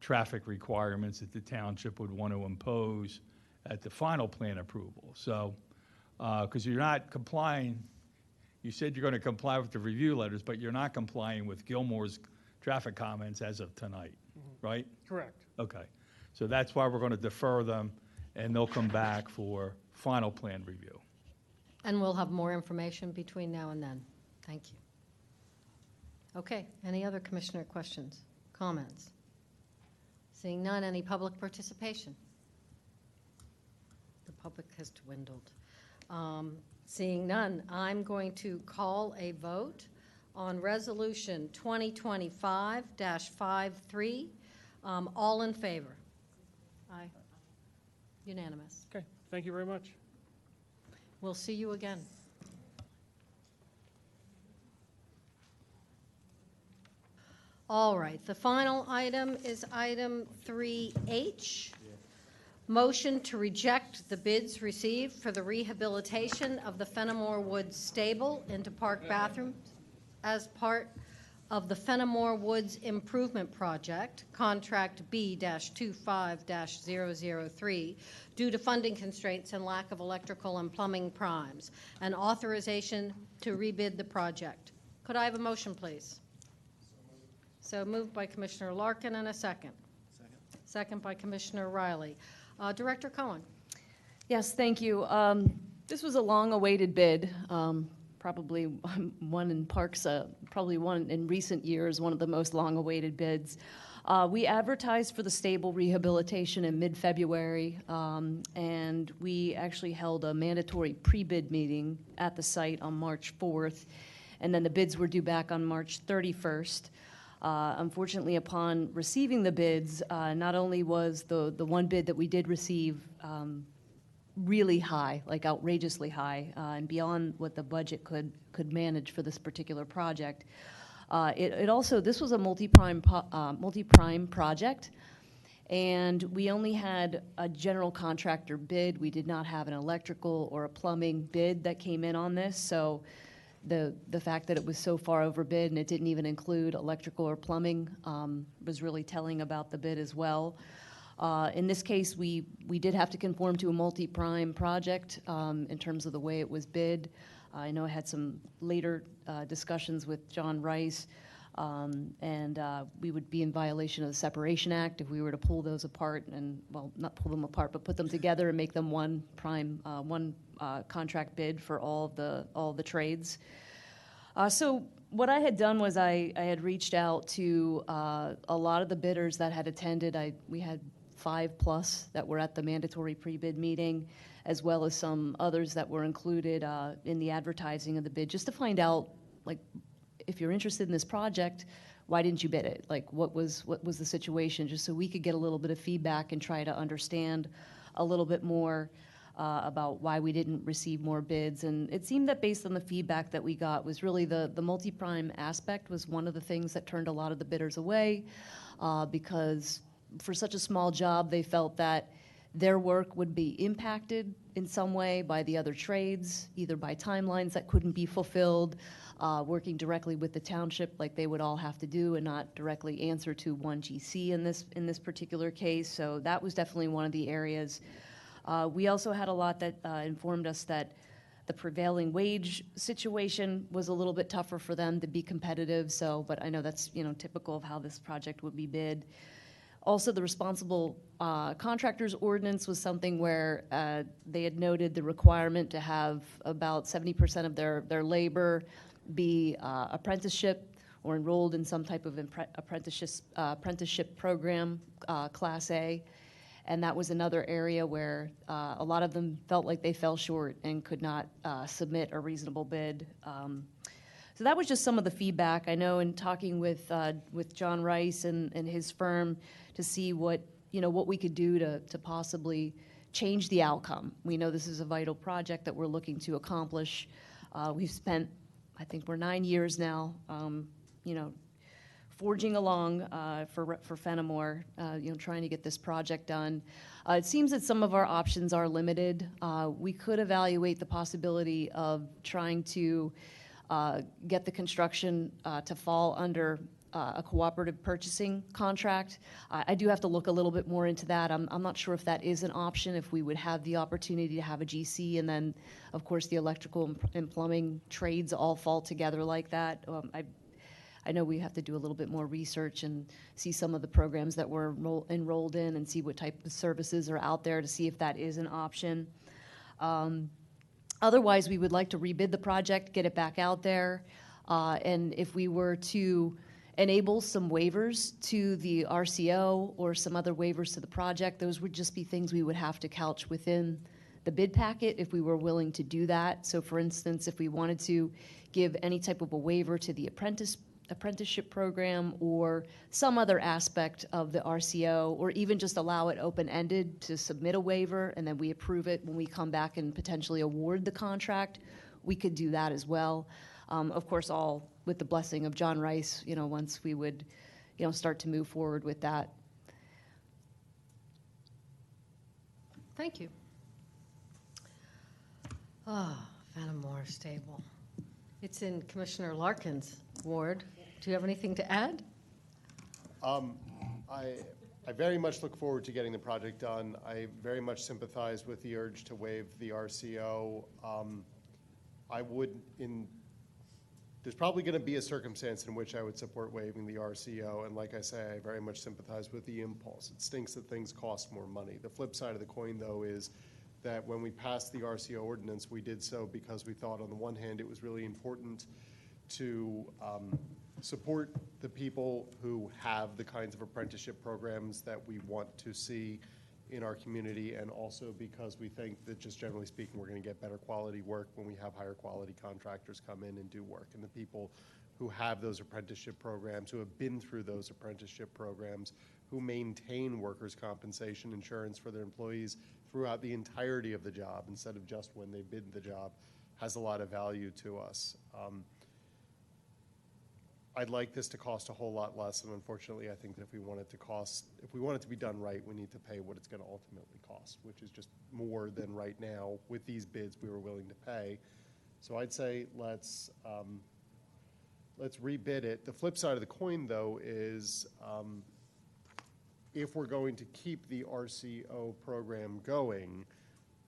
traffic requirements that the township would want to impose at the final plan approval. So, because you're not complying, you said you're going to comply with the review letters, but you're not complying with Gilmore's traffic comments as of tonight, right? Correct. Okay. So that's why we're going to defer them, and they'll come back for final plan review. And we'll have more information between now and then. Thank you. Okay, any other commissioner questions, comments? Seeing none, any public participation? The public has dwindled. Seeing none, I'm going to call a vote on Resolution 2025-53. All in favor? Aye. Unanimous. Okay, thank you very much. We'll see you again. All right, the final item is item 3H. Motion to reject the bids received for the rehabilitation of the Fenimore Woods Stable into park bathrooms as part of the Fenimore Woods Improvement Project, Contract B-25-003, due to funding constraints and lack of electrical and plumbing primes, and authorization to rebid the project. Could I have a motion, please? So moved by Commissioner Larkin, and a second. Second by Commissioner Riley. Director Cohen. Yes, thank you. This was a long-awaited bid, probably one in parks, probably one in recent years, one of the most long-awaited bids. We advertised for the stable rehabilitation in mid-February, and we actually held a mandatory pre-bid meeting at the site on March 4th, and then the bids were due back on March 31st. Unfortunately, upon receiving the bids, not only was the one bid that we did receive really high, like outrageously high, and beyond what the budget could manage for this particular project, it also, this was a multi-prime project, and we only had a general contractor bid. We did not have an electrical or a plumbing bid that came in on this, so the fact that it was so far overbid and it didn't even include electrical or plumbing was really telling about the bid as well. In this case, we did have to conform to a multi-prime project in terms of the way it was bid. I know I had some later discussions with John Rice, and we would be in violation of the Separation Act if we were to pull those apart and, well, not pull them apart, but put them together and make them one prime, one contract bid for all the trades. So what I had done was I had reached out to a lot of the bidders that had attended. We had 5+ that were at the mandatory pre-bid meeting, as well as some others that were included in the advertising of the bid, just to find out, like, if you're interested in this project, why didn't you bid it? Like, what was the situation? Just so we could get a little bit of feedback and try to understand a little bit more about why we didn't receive more bids. And it seemed that based on the feedback that we got was really the multi-prime aspect was one of the things that turned a lot of the bidders away, because for such a small job, they felt that their work would be impacted in some way by the other trades, either by timelines that couldn't be fulfilled, working directly with the township like they would all have to do and not directly answer to one GC in this particular case. So that was definitely one of the areas. We also had a lot that informed us that the prevailing wage situation was a little bit tougher for them to be competitive. So, but I know that's, you know, typical of how this project would be bid. Also, the responsible contractors ordinance was something where they had noted the requirement to have about 70% of their labor be apprenticeship or enrolled in some type of apprenticeship program, Class A. And that was another area where a lot of them felt like they fell short and could not submit a reasonable bid. So that was just some of the feedback. I know in talking with John Rice and his firm to see what we could do to possibly change the outcome. We know this is a vital project that we're looking to accomplish. We've spent, I think we're 9 years now, forging along for Fenimore, trying to get this project done. It seems that some of our options are limited. We could evaluate the possibility of trying to get the construction to fall under a cooperative purchasing contract. I do have to look a little bit more into that. I'm not sure if that is an option, if we would have the opportunity to have a GC, and then, of course, the electrical and plumbing trades all fall together like that. I know we have to do a little bit more research and see some of the programs that we're enrolled in and see what type of services are out there to see if that is an option. Otherwise, we would like to rebid the project, get it back out there, and if we were to enable some waivers to the RCO or some other waivers to the project, those would just be things we would have to couch within the bid packet if we were willing to do that. So for instance, if we wanted to give any type of a waiver to the apprenticeship program or some other aspect of the RCO, or even just allow it open-ended to submit a waiver and then we approve it when we come back and potentially award the contract, we could do that as well. Of course, all with the blessing of John Rice, once we would, start to move forward with that. Thank you. Fenimore Stable. It's in Commissioner Larkin's ward. Do you have anything to add? I very much look forward to getting the project done. I very much sympathize with the urge to waive the RCO. There's probably going to be a circumstance in which I would support waiving the RCO, and like I say, I very much sympathize with the impulse. It stinks that things cost more money. The flip side of the coin, though, is that when we passed the RCO ordinance, we did so because we thought, on the one hand, it was really important to support the people who have the kinds of apprenticeship programs that we want to see in our community, and also because we think that, just generally speaking, we're going to get better quality work when we have higher quality contractors come in and do work. And the people who have those apprenticeship programs, who have been through those apprenticeship programs, who maintain workers' compensation insurance for their employees throughout the entirety of the job instead of just when they bid the job, has a lot of value to us. I'd like this to cost a whole lot less, and unfortunately, I think that if we want it to be done right, we need to pay what it's going to ultimately cost, which is just more than right now with these bids we were willing to pay. So I'd say let's rebid it. The flip side of the coin, though, is if we're going to keep the RCO program going,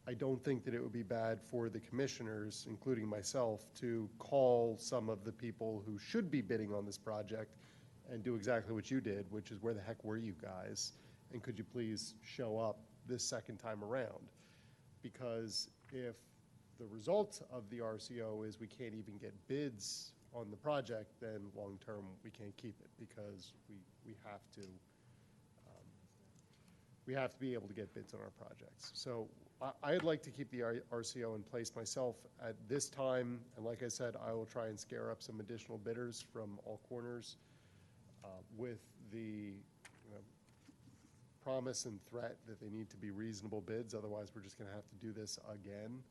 I don't think that it would be bad for the commissioners, including myself, to call some of the people who should be bidding on this project and do exactly what you did, which is, where the heck were you guys? And could you please show up this second time around? Because if the result of the RCO is we can't even get bids on the project, then long-term we can't keep it, because we have to be able to get bids on our projects. So I'd like to keep the RCO in place myself at this time, and like I said, I will try and scare up some additional bidders from all corners with the promise and threat that they need to be reasonable bids, otherwise we're just going to have to do this again.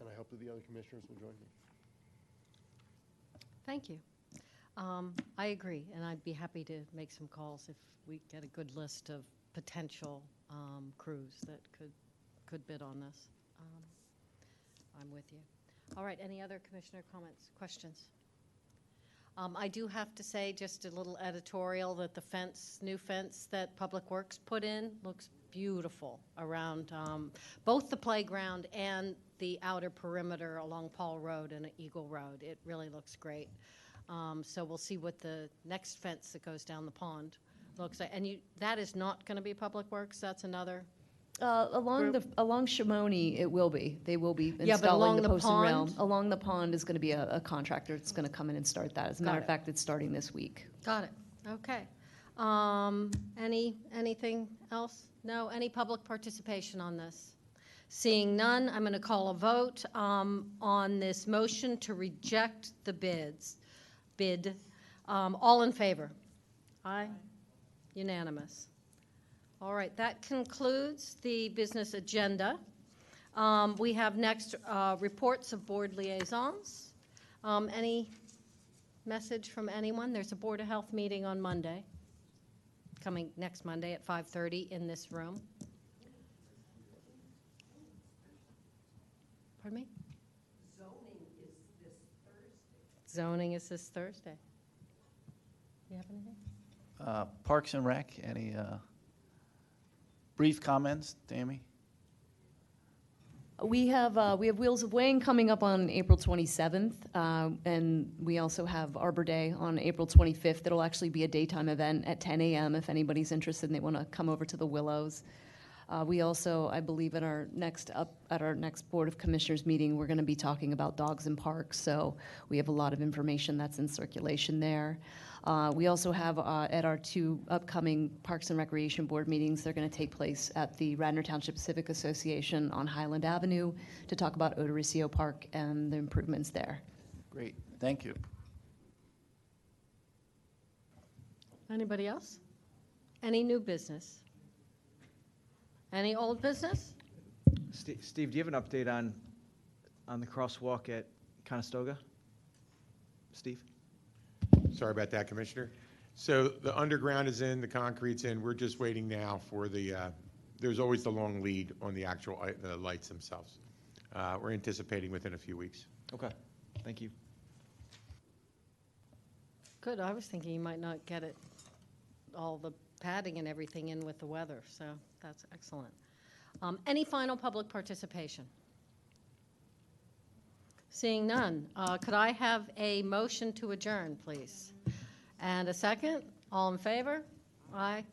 And I hope that the other commissioners will join me. Thank you. I agree, and I'd be happy to make some calls if we get a good list of potential crews that could bid on this. I'm with you. All right, any other commissioner comments, questions? I do have to say, just a little editorial, that the new fence that Public Works put in looks beautiful around both the playground and the outer perimeter along Paul Road and Eagle Road. It really looks great. So we'll see what the next fence that goes down the pond looks like. And that is not going to be Public Works? That's another Along Shimoni, it will be. They will be Yeah, but along installing the the post and rail. pond? Along the pond is going to be a contractor that's going to come in and start that. As a matter of fact, it's starting this week. Got it. Okay. Anything else? No? Any public participation on this? Seeing none, I'm going to call a vote on this motion to reject the bid. All in favor? Aye. Unanimous. All right, that concludes the business agenda. We have next reports of board liaisons. Any message from anyone? There's a Board of Health meeting on Monday, coming next Monday at 5:30 in this room. Pardon me? Zoning is this Thursday. You have anything? Parks and Rec, any brief comments, Tammy? We have Wheels of Wayne coming up on April 27th, and we also have Arbor Day on April 25th. It'll actually be a daytime event at 10 a.m. if anybody's interested and they want to come over to the Willows. We also, I believe, at our next Board of Commissioners meeting, we're going to be talking about dogs in parks. So we have a lot of information that's in circulation there. We also have at our 2 upcoming Parks and Recreation Board meetings, they're going to take place at the Radnor Township Civic Association on Highland Avenue to talk about Odoriceo Park and the improvements there. Great, thank you. Anybody else? Any new business? Any old business? Steve, do you have an update on the crosswalk at Conestoga? Steve? Sorry about that, Commissioner. So the underground is in, the concrete's in. We're just waiting now for the, there's always the long lead on the actual the lights themselves. We're anticipating within a few weeks. Okay, thank you. Good, I was thinking you might not get it, all the padding and everything in with the weather, so that's excellent. Any final public participation? Seeing none, could I have a motion to adjourn, please? And a second? All in favor? Aye.